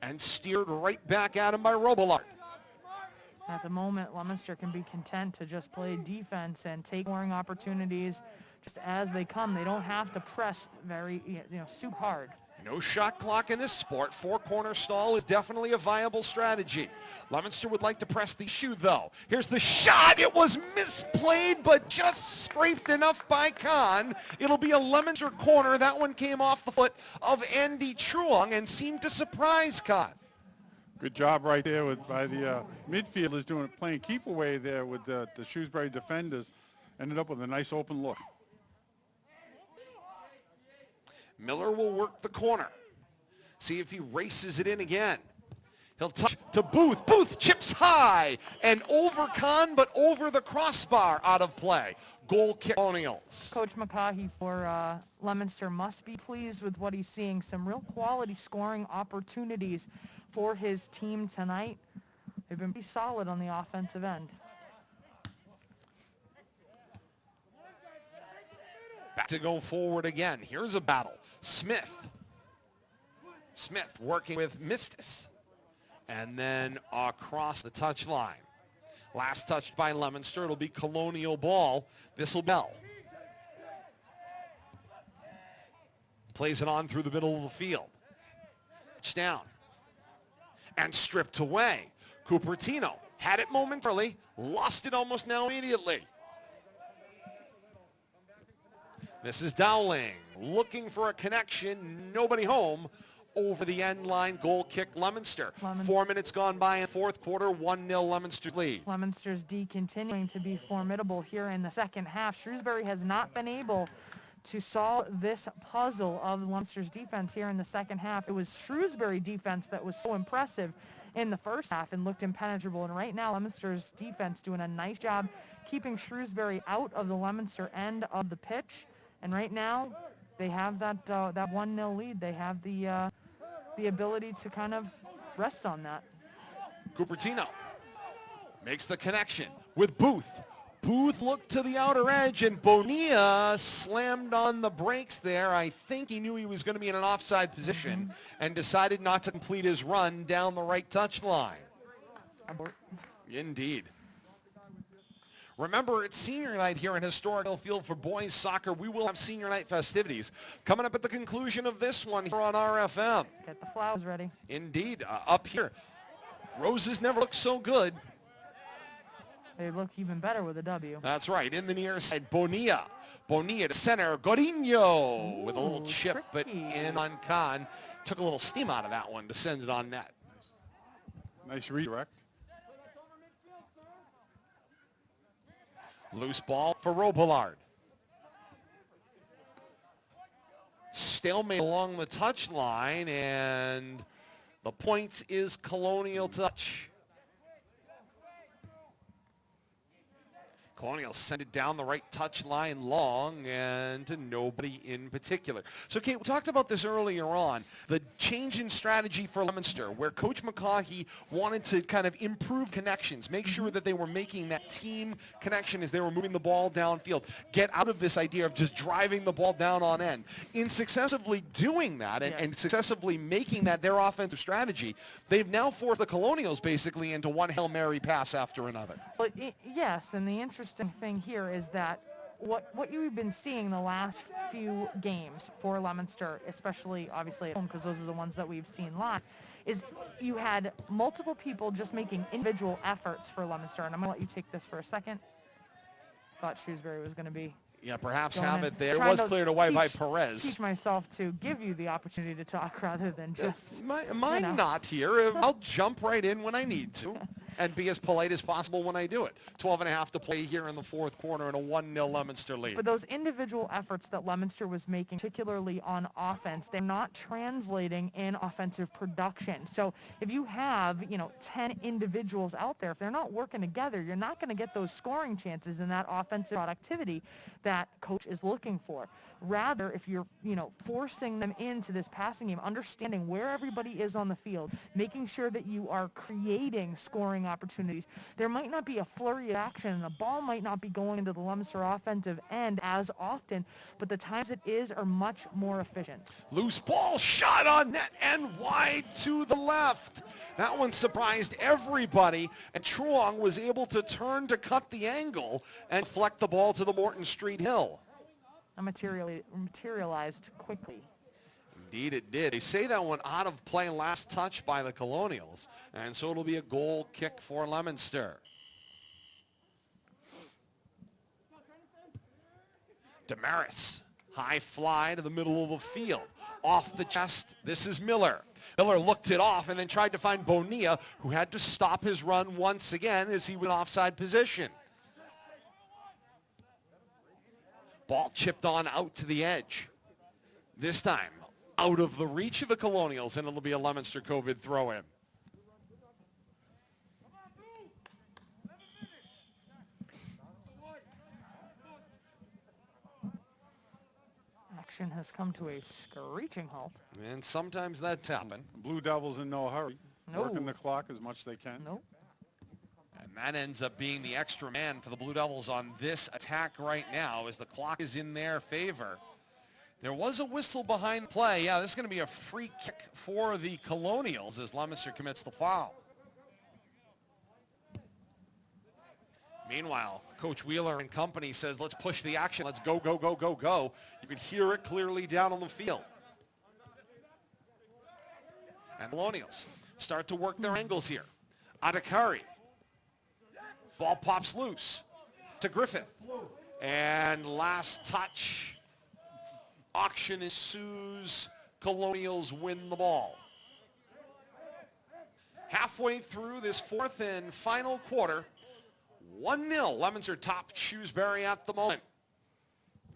And steered right back at him by Robillard. At the moment, Leominster can be content to just play defense and take scoring opportunities just as they come. They don't have to press very, super hard. No shot clock in this sport. Four-corner stall is definitely a viable strategy. Leominster would like to press the issue, though. Here's the shot. It was misplayed, but just scraped enough by Kahn. It'll be a Leominster corner. That one came off the foot of Andy Truong and seemed to surprise Kahn. Good job right there by the midfielders playing keep away there with the Shrewsbury defenders. Ended up with a nice open look. Miller will work the corner. See if he races it in again. He'll touch to Booth. Booth chips high and over Kahn, but over the crossbar, out of play. Goal kick Colonials. Coach McCaughey for Leominster must be pleased with what he's seeing. Some real quality scoring opportunities for his team tonight. They've been pretty solid on the offensive end. Back to go forward again. Here's a battle. Smith working with Mistis. And then across the touchline. Last touched by Leominster. It'll be Colonial ball. This'll Bell. Plays it on through the middle of the field. Touchdown. And stripped away. Cupertino had it momentarily. Lost it almost now immediately. This is Dowling looking for a connection. Nobody home. Over the end line, goal kick Leominster. 4 minutes gone by in fourth quarter, 1-0 Leominster lead. Leominster's D continuing to be formidable here in the second half. Shrewsbury has not been able to solve this puzzle of Leominster's defense here in the second half. It was Shrewsbury defense that was so impressive in the first half and looked impenetrable. And right now, Leominster's defense doing a nice job keeping Shrewsbury out of the Leominster end of the pitch. And right now, they have that 1-0 lead. They have the ability to kind of rest on that. Cupertino makes the connection with Booth. Booth looked to the outer edge, and Bonilla slammed on the brakes there. I think he knew he was going to be in an offside position and decided not to complete his run down the right touchline. Abort. Indeed. Remember, it's senior night here in historic Doyle Field for boys soccer. We will have senior night festivities coming up at the conclusion of this one here on RFM. Get the flowers ready. Indeed, up here. Roses never look so good. They look even better with a W. That's right. In the near side, Bonilla. Bonilla to center. Godinho with a little chip, but in on Kahn. Took a little steam out of that one to send it on net. Nice redirect. Loose ball for Robillard. Stalemate along the touchline, and the point is Colonial touch. Colonial send it down the right touch line long and to nobody in particular. So, Kate, we talked about this earlier on, the change in strategy for Leominster, where Coach McCaughey wanted to kind of improve connections, make sure that they were making that team connection as they were moving the ball downfield, get out of this idea of just driving the ball down on end. In successively doing that and successively making that their offensive strategy, they've now forced the Colonials basically into one Hail Mary pass after another. But yes, and the interesting thing here is that what you've been seeing the last few games for Leominster, especially obviously at home because those are the ones that we've seen live, is you had multiple people just making individual efforts for Leominster. And I'm going to let you take this for a second. Thought Shrewsbury was going to be perhaps have it there. It was cleared away by Perez. Teach myself to give you the opportunity to talk rather than just... Mine not here. I'll jump right in when I need to and be as polite as possible when I do it. 12.5 to play here in the fourth quarter and a 1-0 Leominster lead. But those individual efforts that Leominster was making, particularly on offense, they're not translating in offensive production. So if you have, 10 individuals out there, if they're not working together, you're not going to get those scoring chances and that offensive productivity that coach is looking for. Rather, if you're, forcing them into this passing game, understanding where everybody is on the field, making sure that you are creating scoring opportunities. There might not be a flurry of action, and the ball might not be going into the Leominster offensive end as often, but the times it is are much more efficient. Loose ball, shot on net and wide to the left. That one surprised everybody, and Truong was able to turn to cut the angle and deflect the ball to the Morton Street Hill. Materialized quickly. Indeed it did. They say that one out of play last touch by the Colonials, and so it'll be a goal kick for Leominster. Damaris, high fly to the middle of the field. Off the chest, this is Miller. Miller looked it off and then tried to find Bonilla, who had to stop his run once again as he went offside position. Ball chipped on out to the edge. This time, out of the reach of the Colonials, and it'll be a Leominster COVID throw-in. Action has come to a screeching halt. And sometimes that's happened. Blue Devils in no hurry. No. Working the clock as much as they can. Nope. And that ends up being the extra man for the Blue Devils on this attack right now as the clock is in their favor. There was a whistle behind play. Yeah, this is going to be a free kick for the Colonials as Leominster commits the foul. Meanwhile, Coach Wheeler and company says, let's push the action. Let's go, go, go, go, go. You can hear it clearly down on the field. And Colonials start to work their angles here. Adakari. Ball pops loose to Griffith. And last touch. Auction ensues. Colonials win the ball. Halfway through this fourth and final quarter, 1-0. Leominster top Shrewsbury at the moment.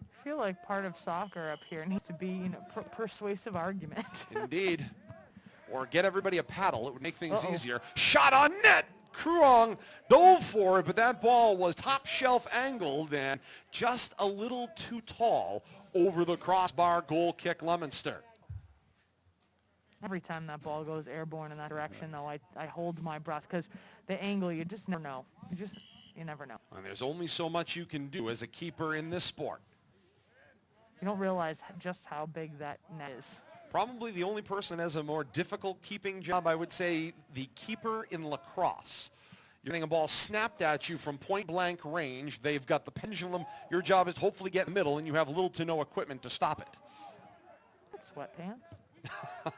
I feel like part of soccer up here needs to be persuasive argument. Indeed. Or get everybody a paddle. It would make things easier. Shot on net. Krung dove for it, but that ball was top shelf angled and just a little too tall over the crossbar. Goal kick Leominster. Every time that ball goes airborne in that direction, though, I hold my breath because the angle, you just never know. You never know. And there's only so much you can do as a keeper in this sport. You don't realize just how big that net is. Probably the only person that has a more difficult keeping job, I would say, the keeper in lacrosse. You're getting a ball snapped at you from point-blank range. They've got the pendulum. Your job is to hopefully get in the middle, and you have little to no equipment to stop it. That's sweatpants.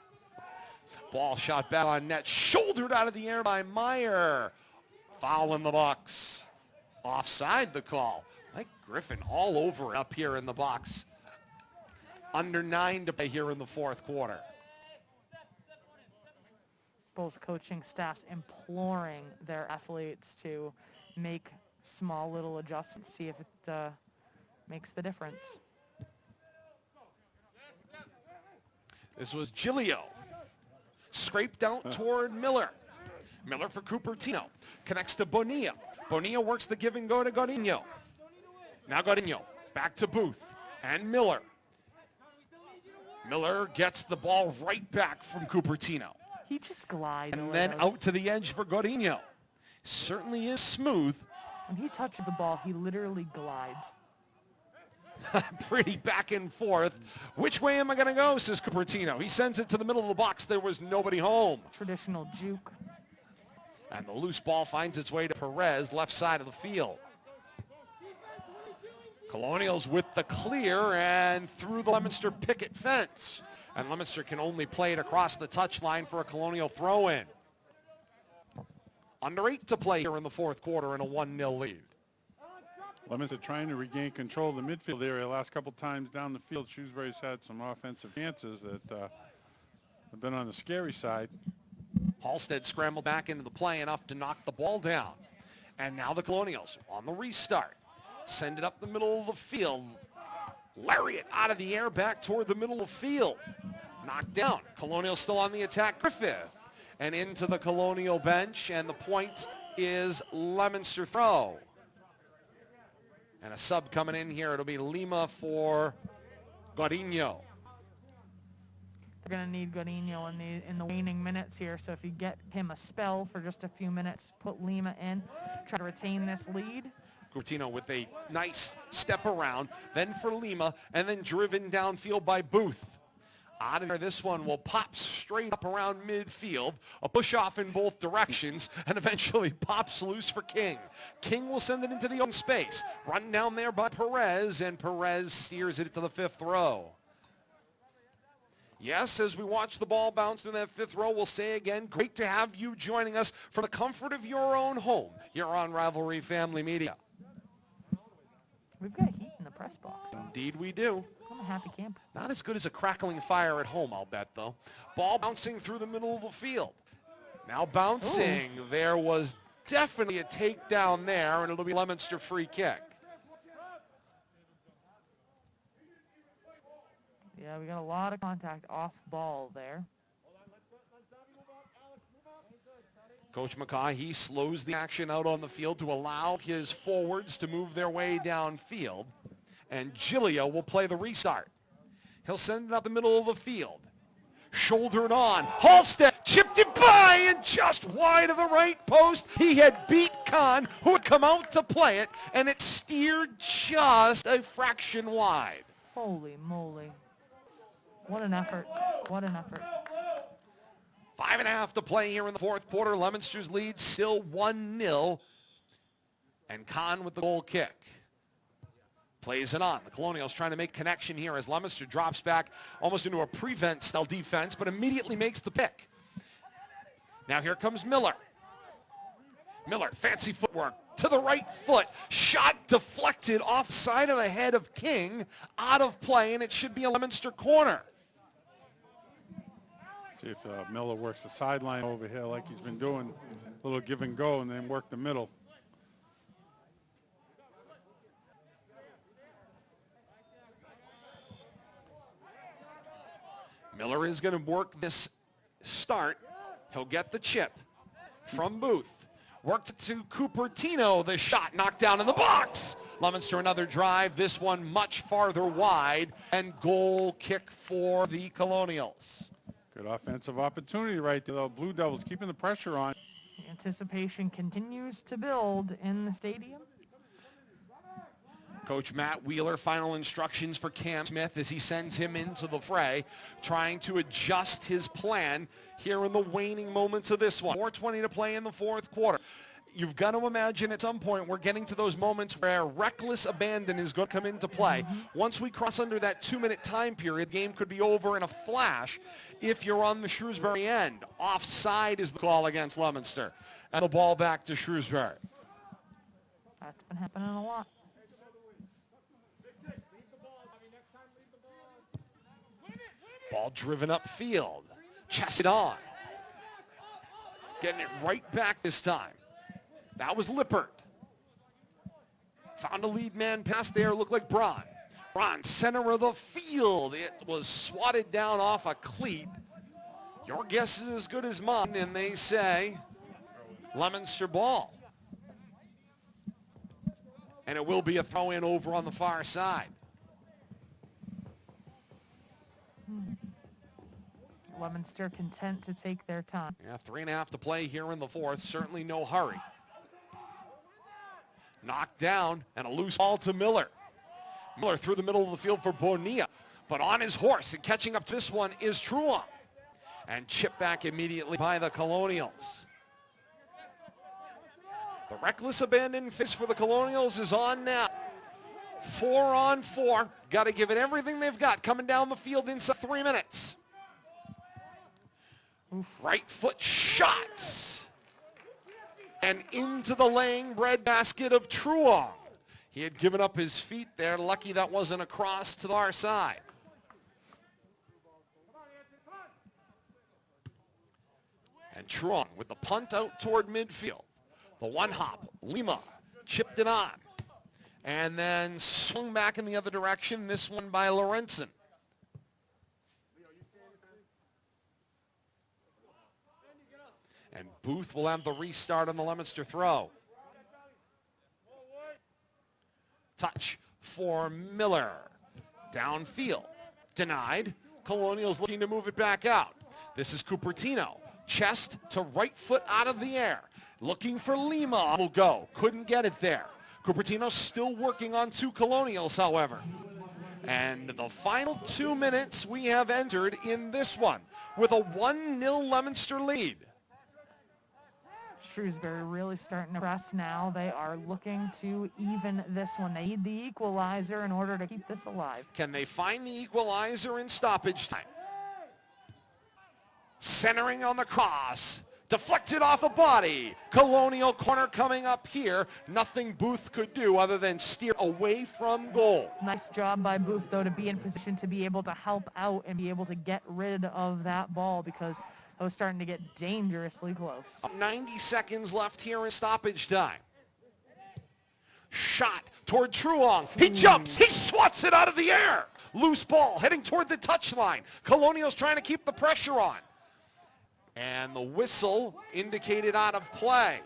Ball shot back on net, shouldered out of the air by Meyer. Foul in the box. Offside the call. Mike Griffin all over it up here in the box. Under 9 to play here in the fourth quarter. Both coaching staffs imploring their athletes to make small little adjustments, see if it makes the difference. This was Giglio. Scraped out toward Miller. Miller for Cupertino. Connects to Bonilla. Bonilla works the give and go to Godinho. Now Godinho. Back to Booth. And Miller. Miller gets the ball right back from Cupertino. He just glides. And then out to the edge for Godinho. Certainly is smooth. When he touches the ball, he literally glides. Pretty back and forth. Which way am I going to go, says Cupertino. He sends it to the middle of the box. There was nobody home. Traditional juke. And the loose ball finds its way to Perez, left side of the field. Colonials with the clear and through the Leominster picket fence. And Leominster can only play it across the touchline for a Colonial throw-in. Under 8 to play here in the fourth quarter in a 1-0 lead. Leominster trying to regain control of the midfield area. Last couple times down the field, Shrewsbury's had some offensive chances that have been on the scary side. Halstead scrambled back into the play enough to knock the ball down. And now the Colonials on the restart. Send it up the middle of the field. Lariat out of the air back toward the middle of the field. Knocked down. Colonial still on the attack. Griffith. And into the Colonial bench. And the point is Leominster throw. And a sub coming in here. It'll be Lima for Godinho. They're going to need Godinho in the waning minutes here. So if you get him a spell for just a few minutes, put Lima in, try to retain this lead. Cupertino with a nice step around, then for Lima, and then driven downfield by Booth. Out of there, this one will pop straight up around midfield, a push off in both directions, and eventually pops loose for King. King will send it into the open space. Run down there by Perez, and Perez steers it to the fifth row. Yes, as we watch the ball bounce through that fifth row, we'll say again, great to have you joining us for the comfort of your own home. You're on Rivalry Family Media. We've got heat in the press box. Indeed we do. I'm a happy camper. Not as good as a crackling fire at home, I'll bet, though. Ball bouncing through the middle of the field. Now bouncing. Ooh. There was definitely a takedown there, and it'll be Leominster free kick. Yeah, we got a lot of contact off ball there. Coach McCaw, he slows the action out on the field to allow his forwards to move their way downfield. And Giglio will play the restart. He'll send it up the middle of the field. Shouldered on. Halstead chipped it by and just wide of the right post. He had beat Kahn, who had come out to play it, and it steered just a fraction wide. Holy moly. What an effort. What an effort. 5.5 to play here in the fourth quarter. Leominster's lead still 1-0. And Kahn with the goal kick. Plays it on. The Colonials trying to make connection here as Leominster drops back almost into a prevent style defense, but immediately makes the pick. Now here comes Miller. Miller, fancy footwork to the right foot. Shot deflected off side of the head of King. Out of play, and it should be a Leominster corner. See if Miller works the sideline over here like he's been doing, a little give and go, and then work the middle. Miller is going to work this start. He'll get the chip from Booth. Works to Cupertino. The shot knocked down in the box. Leominster another drive. This one much farther wide. And goal kick for the Colonials. Good offensive opportunity right there. The Blue Devils keeping the pressure on. The anticipation continues to build in the stadium. Coach Matt Wheeler, final instructions for Cam Smith as he sends him into the fray, trying to adjust his plan here in the waning moments of this one. 4:20 to play in the fourth quarter. You've got to imagine at some point we're getting to those moments where reckless abandon is going to come into play. Once we cross under that 2-minute time period, game could be over in a flash if you're on the Shrewsbury end. Offside is the call against Leominster. And the ball back to Shrewsbury. That's been happening a lot. Ball driven upfield. Chested on. Getting it right back this time. That was Lippert. Found a lead man pass there. Looked like Braun. Braun, center of the field. It was swatted down off a cleat. Your guess is as good as mine, and they say Leominster ball. And it will be a throw-in over on the far side. Leominster content to take their time. Yeah, 3.5 to play here in the fourth. Certainly no hurry. Knocked down and a loose ball to Miller. Miller through the middle of the field for Bonilla. But on his horse and catching up to this one is Truong. And chipped back immediately by the Colonials. The reckless abandon fist for the Colonials is on now. 4-on-4. Got to give it everything they've got coming down the field inside 3 minutes. Right foot shots. And into the laying bread basket of Truong. He had given up his feet there. Lucky that wasn't across to our side. And Truong with the punt out toward midfield. The one hop. Lima chipped it on. And then swung back in the other direction. This one by Lorenzen. And Booth will have the restart on the Leominster throw. Touch for Miller. Downfield. Denied. Colonials looking to move it back out. This is Cupertino. Chest to right foot out of the air. Looking for Lima. Will go. Couldn't get it there. Cupertino still working on two Colonials, however. And the final 2 minutes we have entered in this one with a 1-0 Leominster lead. Shrewsbury really starting to press now. They are looking to even this one. They need the equalizer in order to keep this alive. Can they find the equalizer in stoppage time? Centering on the cross. Deflected off a body. Colonial corner coming up here. Nothing Booth could do other than steer away from goal. Nice job by Booth, though, to be in position to be able to help out and be able to get rid of that ball because it was starting to get dangerously close. 90 seconds left here in stoppage time. Shot toward Truong. He jumps. He swats it out of the air. Loose ball heading toward the touchline. Colonial's trying to keep the pressure on. And the whistle indicated out of play.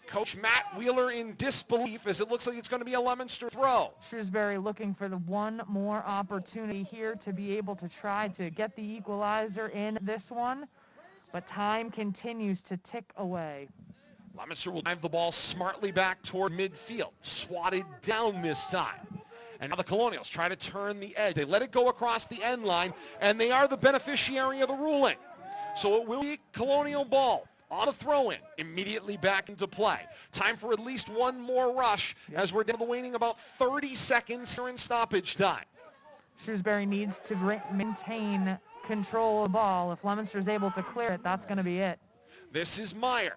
Coach Matt Wheeler in disbelief as it looks like it's going to be a Leominster throw. Shrewsbury looking for the one more opportunity here to be able to try to get the equalizer in this one, but time continues to tick away. Leominster will drive the ball smartly back toward midfield. Swatted down this time. And now the Colonials try to turn the edge. They let it go across the end line, and they are the beneficiary of the ruling. So it will be Colonial ball on a throw-in, immediately back into play. Time for at least one more rush as we're down to the waning about 30 seconds here in stoppage time. Shrewsbury needs to maintain control of the ball. If Leominster's able to clear it, that's going to be it. This is Meyer.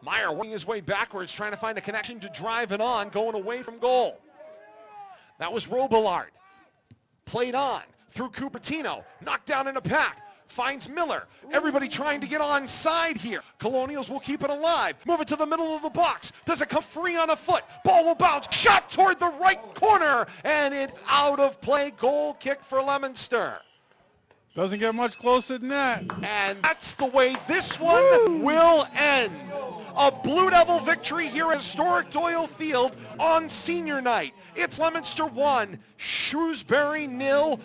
Meyer working his way backwards, trying to find a connection to drive it on, going away from goal. That was Robillard. Played on through Cupertino, knocked down in a pack. Finds Miller. Everybody trying to get onside here. Colonials will keep it alive. Move it to the middle of the box. Does it come free on a foot? Ball will bounce. Shot toward the right corner. And it's out of play. Goal kick for Leominster. Doesn't get much closer than that. And that's the way this one will end. A Blue Devil victory here at historic Doyle Field on senior night. It's Leominster 1, Shrewsbury 0.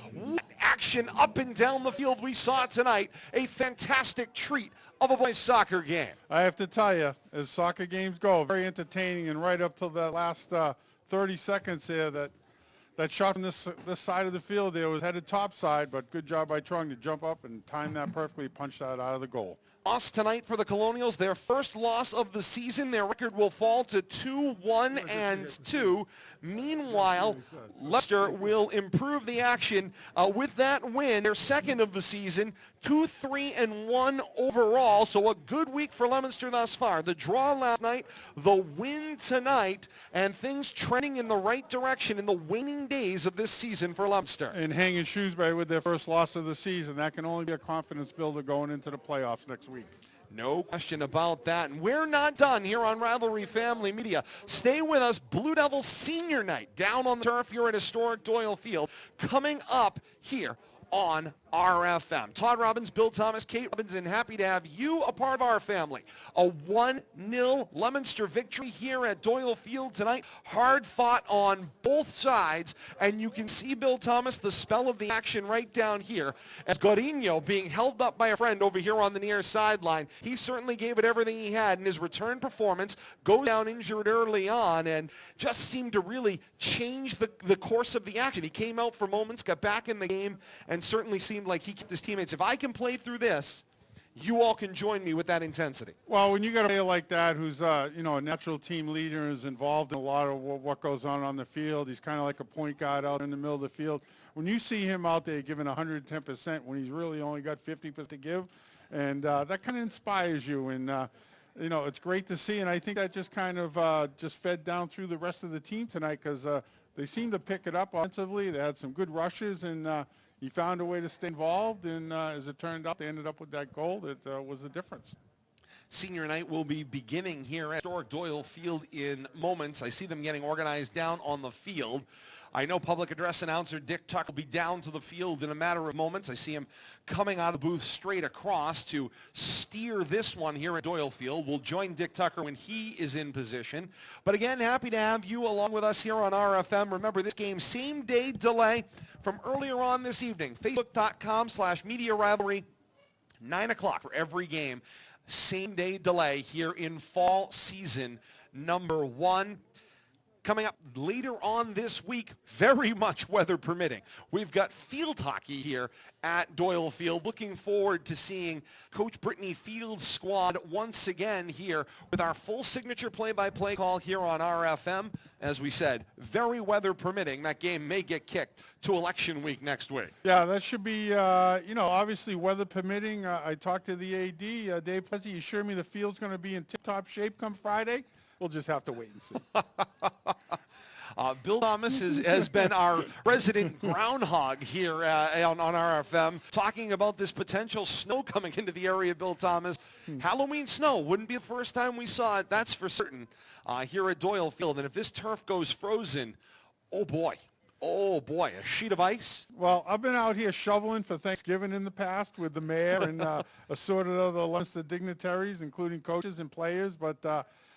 Action up and down the field we saw tonight. A fantastic treat of a boys soccer game. I have to tell you, as soccer games go, very entertaining, and right up till the last 30 seconds there, that shot from this side of the field there was headed topside, but good job by Trung to jump up and time that perfectly, punch that out of the goal. Loss tonight for the Colonials, their first loss of the season. Their record will fall to 2-1-2. Meanwhile, Leicester will improve the action with that win, their second of the season, 2-3-1 overall. So a good week for Leominster thus far. The draw last night, the win tonight, and things trending in the right direction in the waning days of this season for Leominster. And hanging Shrewsbury with their first loss of the season. That can only be a confidence builder going into the playoffs next week. No question about that. And we're not done here on Rivalry Family Media. Stay with us. Blue Devils Senior Night down on the turf here at historic Doyle Field coming up here on RFM. Todd Robbins, Bill Thomas, Kate Robbins, and happy to have you a part of our family. A 1-0 Leominster victory here at Doyle Field tonight. Hard fought on both sides, and you can see, Bill Thomas, the spell of the action right down here as Godinho being held up by a friend over here on the near sideline. He certainly gave it everything he had in his return performance, go down injured early on, and just seemed to really change the course of the action. He came out for moments, got back in the game, and certainly seemed like he kept his teammates. If I can play through this, you all can join me with that intensity. Well, when you got a player like that who's a natural team leader, is involved in a lot of what goes on the field, he's kind of like a point guard out in the middle of the field. When you see him out there giving 110% when he's really only got 50% to give, and that kind of inspires you. And it's great to see, and I think that just kind of just fed down through the rest of the team tonight because they seemed to pick it up offensively. They had some good rushes, and he found a way to stay involved, and as it turned out, they ended up with that goal that was the difference. Senior night will be beginning here at historic Doyle Field in moments. I see them getting organized down on the field. I know public address announcer Dick Tuck will be down to the field in a matter of moments. I see him coming out of the booth straight across to steer this one here at Doyle Field. We'll join Dick Tucker when he is in position. But again, happy to have you along with us here on RFM. Remember, this game, same day delay from earlier on this evening. Facebook.com/Media Rivalry, 9 o'clock for every game. Same day delay here in fall season number 1. Coming up later on this week, very much weather permitting. We've got field hockey here at Doyle Field. Looking forward to seeing Coach Brittany Field's squad once again here with our full signature play-by-play call here on RFM. As we said, very weather permitting. That game may get kicked to election week next week. Yeah, that should be, obviously weather permitting. I talked to the AD, Dave Plessy. He assured me the field's going to be in tip-top shape come Friday. We'll just have to wait and see. Bill Thomas has been our resident groundhog here on RFM, talking about this potential snow coming into the area, Bill Thomas. Halloween snow wouldn't be the first time we saw it, that's for certain, here at Doyle Field. And if this turf goes frozen, oh boy, a sheet of ice. Well, I've been out here shoveling for Thanksgiving in the past with the mayor and assorted other Leominster dignitaries, including coaches and players, but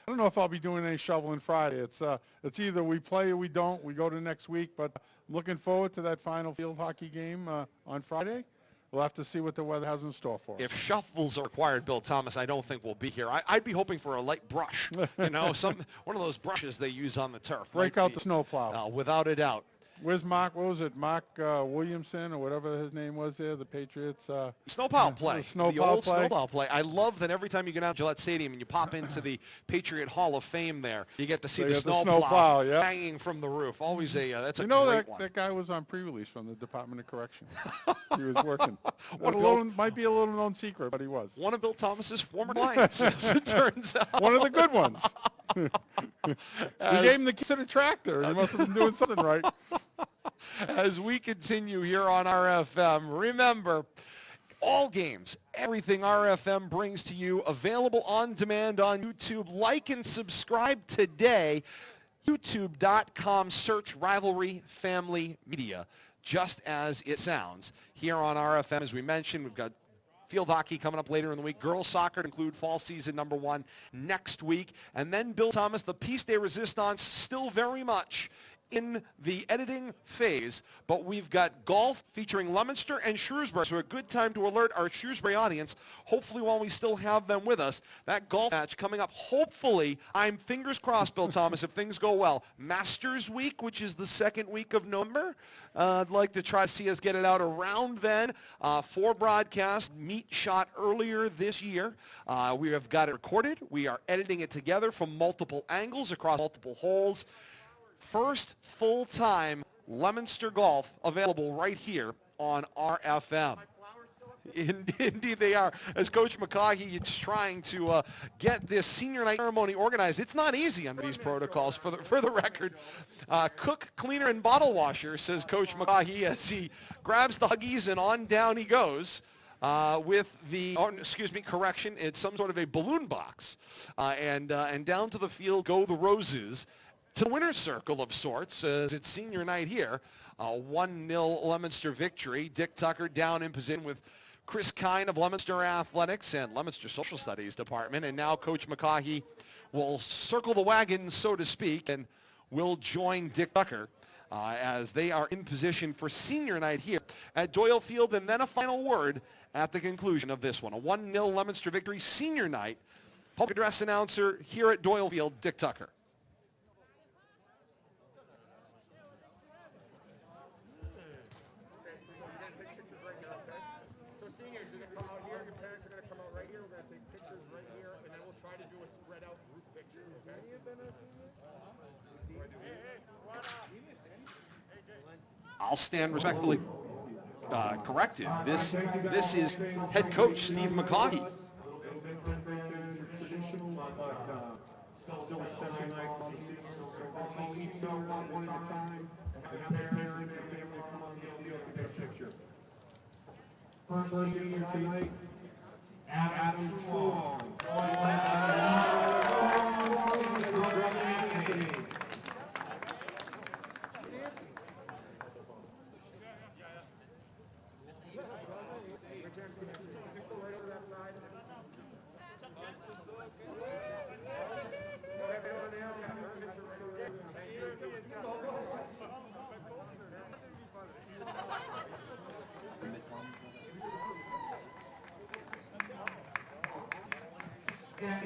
I don't know if I'll be doing any shoveling Friday. It's either we play or we don't. We go to next week, but I'm looking forward to that final field hockey game on Friday. We'll have to see what the weather has in store for us. If shovels are required, Bill Thomas, I don't think we'll be here. I'd be hoping for a light brush, one of those brushes they use on the turf. Break out the snowplow. Without a doubt. Where's Mark? What was it? Mark Williamson or whatever his name was there, the Patriots. Snowplow play. The old snowplow play. I love that every time you get out to Gillette Stadium and you pop into the Patriot Hall of Fame there, you get to see the snowplow hanging from the roof. Always that's a great one. That guy was on pre-release from the Department of Corrections. He was working. Might be a little known secret, but he was. One of Bill Thomas's former clients, as it turns out. One of the good ones. We gave him the keys to the tractor. He must have been doing something right. As we continue here on RFM, remember, all games, everything RFM brings to you, available on demand on YouTube. Like and subscribe today. YouTube.com, search Rivalry Family Media, just as it sounds. Here on RFM, as we mentioned, we've got field hockey coming up later in the week. Girls soccer to include fall season #1 next week. And then Bill Thomas, the piece de resistance, still very much in the editing phase, but we've got golf featuring Leominster and Shrewsbury, so a good time to alert our Shrewsbury audience, hopefully while we still have them with us. That golf match coming up, hopefully, I'm fingers crossed, Bill Thomas, if things go well. Masters Week, which is the second week of November. I'd like to try to see us get it out around then. 4 broadcasts, meet shot earlier this year. We have got it recorded. We are editing it together from multiple angles across multiple holes. First full-time Leominster golf available right here on RFM. Indeed they are. As Coach McCaughey is trying to get this senior night ceremony organized. It's not easy under these protocols, for the record. Cook, cleaner, and bottle washer, says Coach McCaughey as he grabs the Huggies and on down he goes. With the, correction, it's some sort of a balloon box. And down to the field go the Roses. To the winner's circle of sorts, as it's senior night here. 1-0 Leominster victory. Dick Tucker down in position with Chris Kine of Leominster Athletics and Leominster Social Studies Department. And now Coach McCaughey will circle the wagon, so to speak, and will join Dick Tucker as they are in position for senior night here at Doyle Field. And then a final word at the conclusion of this one. A 1-0 Leominster victory, senior night. Public address announcer here at Doyle Field, Dick Tucker. I'll stand respectfully corrected. This is head coach Steve McCaughey. First senior tonight, Adam Strong.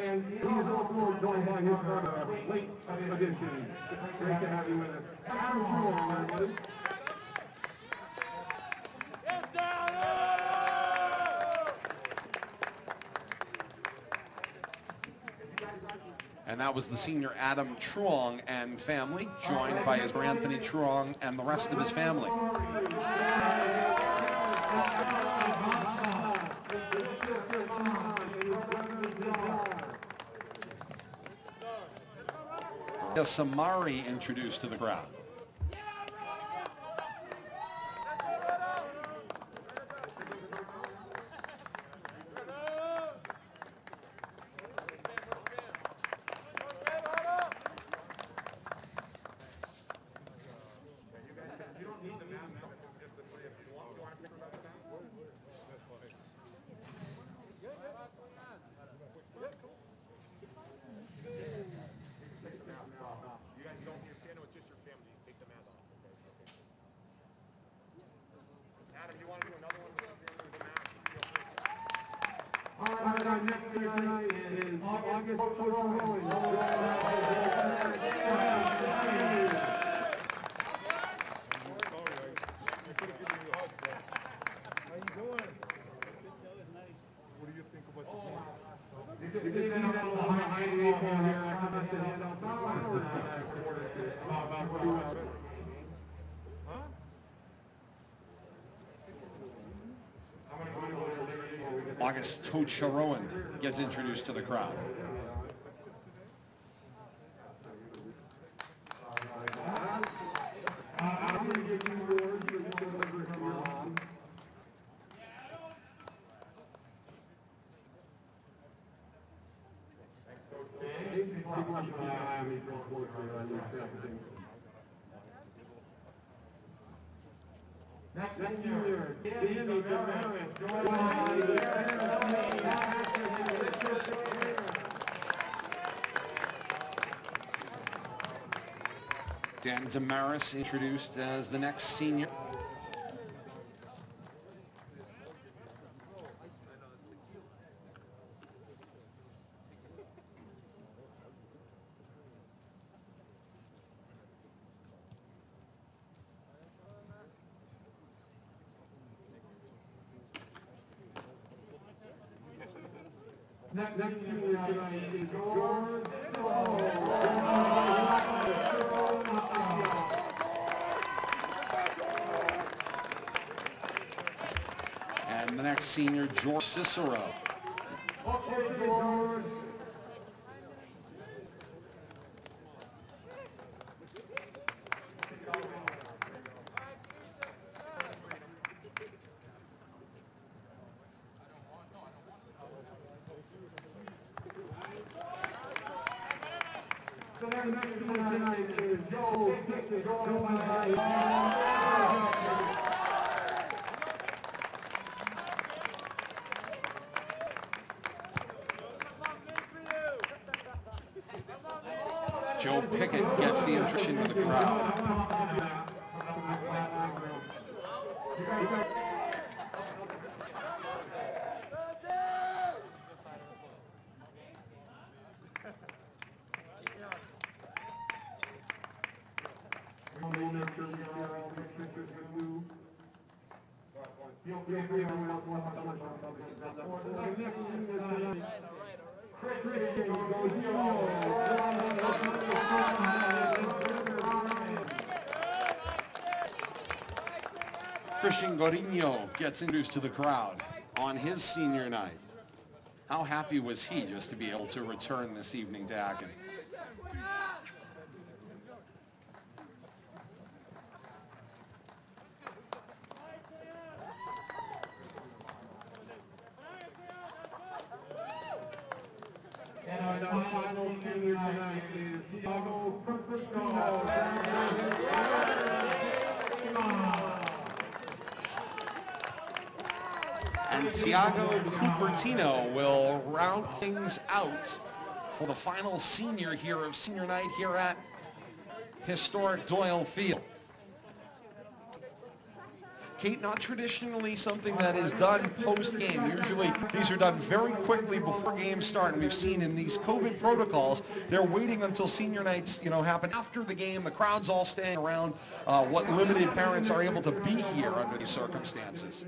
And he is also joined by his brother, late edition. Great to have you with us. Adam Truong. And that was the senior Adam Truong and family, joined by his brother Anthony Truong and the rest of his family. Samari introduced to the crowd. Our next speaker tonight is August Rowan. August Tocharoan gets introduced to the crowd. Next senior, Danny Dan Damaris introduced as the next senior. Next senior tonight is George And the next senior, George Cicero. The next senior tonight is Joe Joe Pickett gets the introduction to the crowd. Christian Gorino gets introduced to the crowd on his senior night. How happy was he just to be able to return this evening to Akin? And our final senior tonight is Thiago And Thiago Cupertino will round things out for the final senior here of senior night here at historic Doyle Field. Kate, not traditionally something that is done post-game. Usually these are done very quickly before games start, and we've seen in these COVID protocols, they're waiting until senior nights, happen after the game. The crowd's all staying around. What limited parents are able to be here under these circumstances.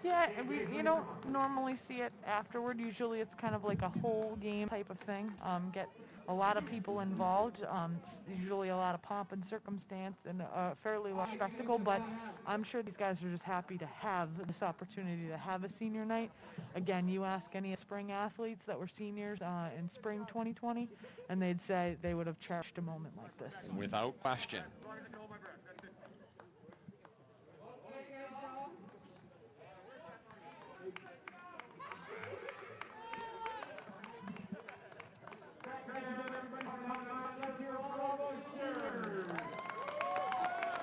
Yeah, you don't normally see it afterward. Usually it's kind of like a whole game type of thing. Get a lot of people involved. It's usually a lot of pomp and circumstance and a fairly large spectacle, but I'm sure these guys are just happy to have this opportunity to have a senior night. Again, you ask any spring athletes that were seniors in spring 2020, and they'd say they would have cherished a moment like this. Without question.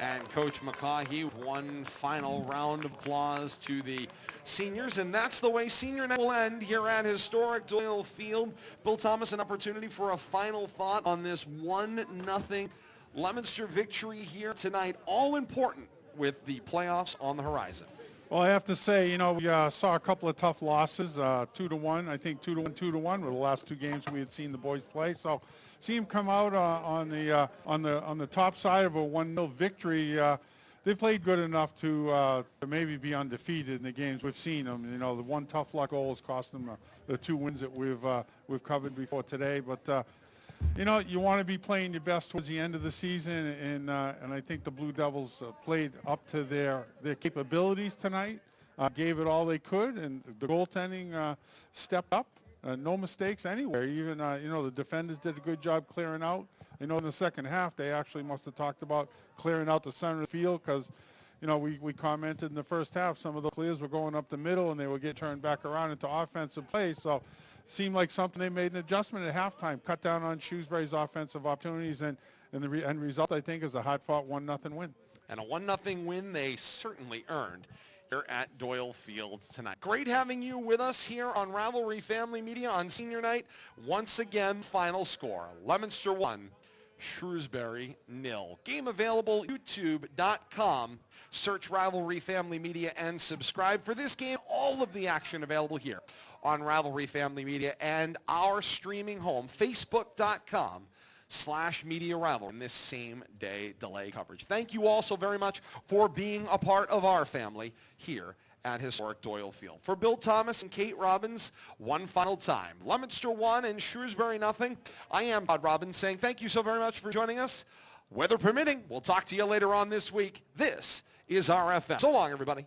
And Coach McCaughey, one final round of applause to the seniors, and that's the way senior night will end here at historic Doyle Field. Bill Thomas, an opportunity for a final thought on this 1-0 Leominster victory here tonight, all important with the playoffs on the horizon. Well, I have to say, we saw a couple of tough losses, 2-1. I think 2-1, 2-1 were the last two games we had seen the boys play. So, see them come out on the top side of a 1-0 victory. They played good enough to maybe be undefeated in the games we've seen them. The one tough luck goal has cost them the two wins that we've covered before today. But you want to be playing your best towards the end of the season, and I think the Blue Devils played up to their capabilities tonight, gave it all they could, and the goaltending stepped up. No mistakes anywhere. Even, the defenders did a good job clearing out. In the second half, they actually must have talked about clearing out the center of the field because, we commented in the first half some of the clears were going up the middle and they would get turned back around into offensive plays. So seemed like something they made an adjustment at halftime, cut down on Shrewsbury's offensive opportunities, and the end result, I think, is a hard-fought 1-0 win. And a 1-0 win they certainly earned here at Doyle Field tonight. Great having you with us here on Rivalry Family Media on senior night. Once again, final score, Leominster 1, Shrewsbury 0. Game available, youtube.com. Search Rivalry Family Media and subscribe for this game. All of the action available here on Rivalry Family Media and our streaming home, facebook.com/Media Rivalry, in this same day delay coverage. Thank you all so very much for being a part of our family here at historic Doyle Field. For Bill Thomas and Kate Robbins, one final time, Leominster 1 and Shrewsbury 0. I am Todd Robbins saying thank you so very much for joining us. Weather permitting, we'll talk to you later on this week. This is RFM. So long, everybody.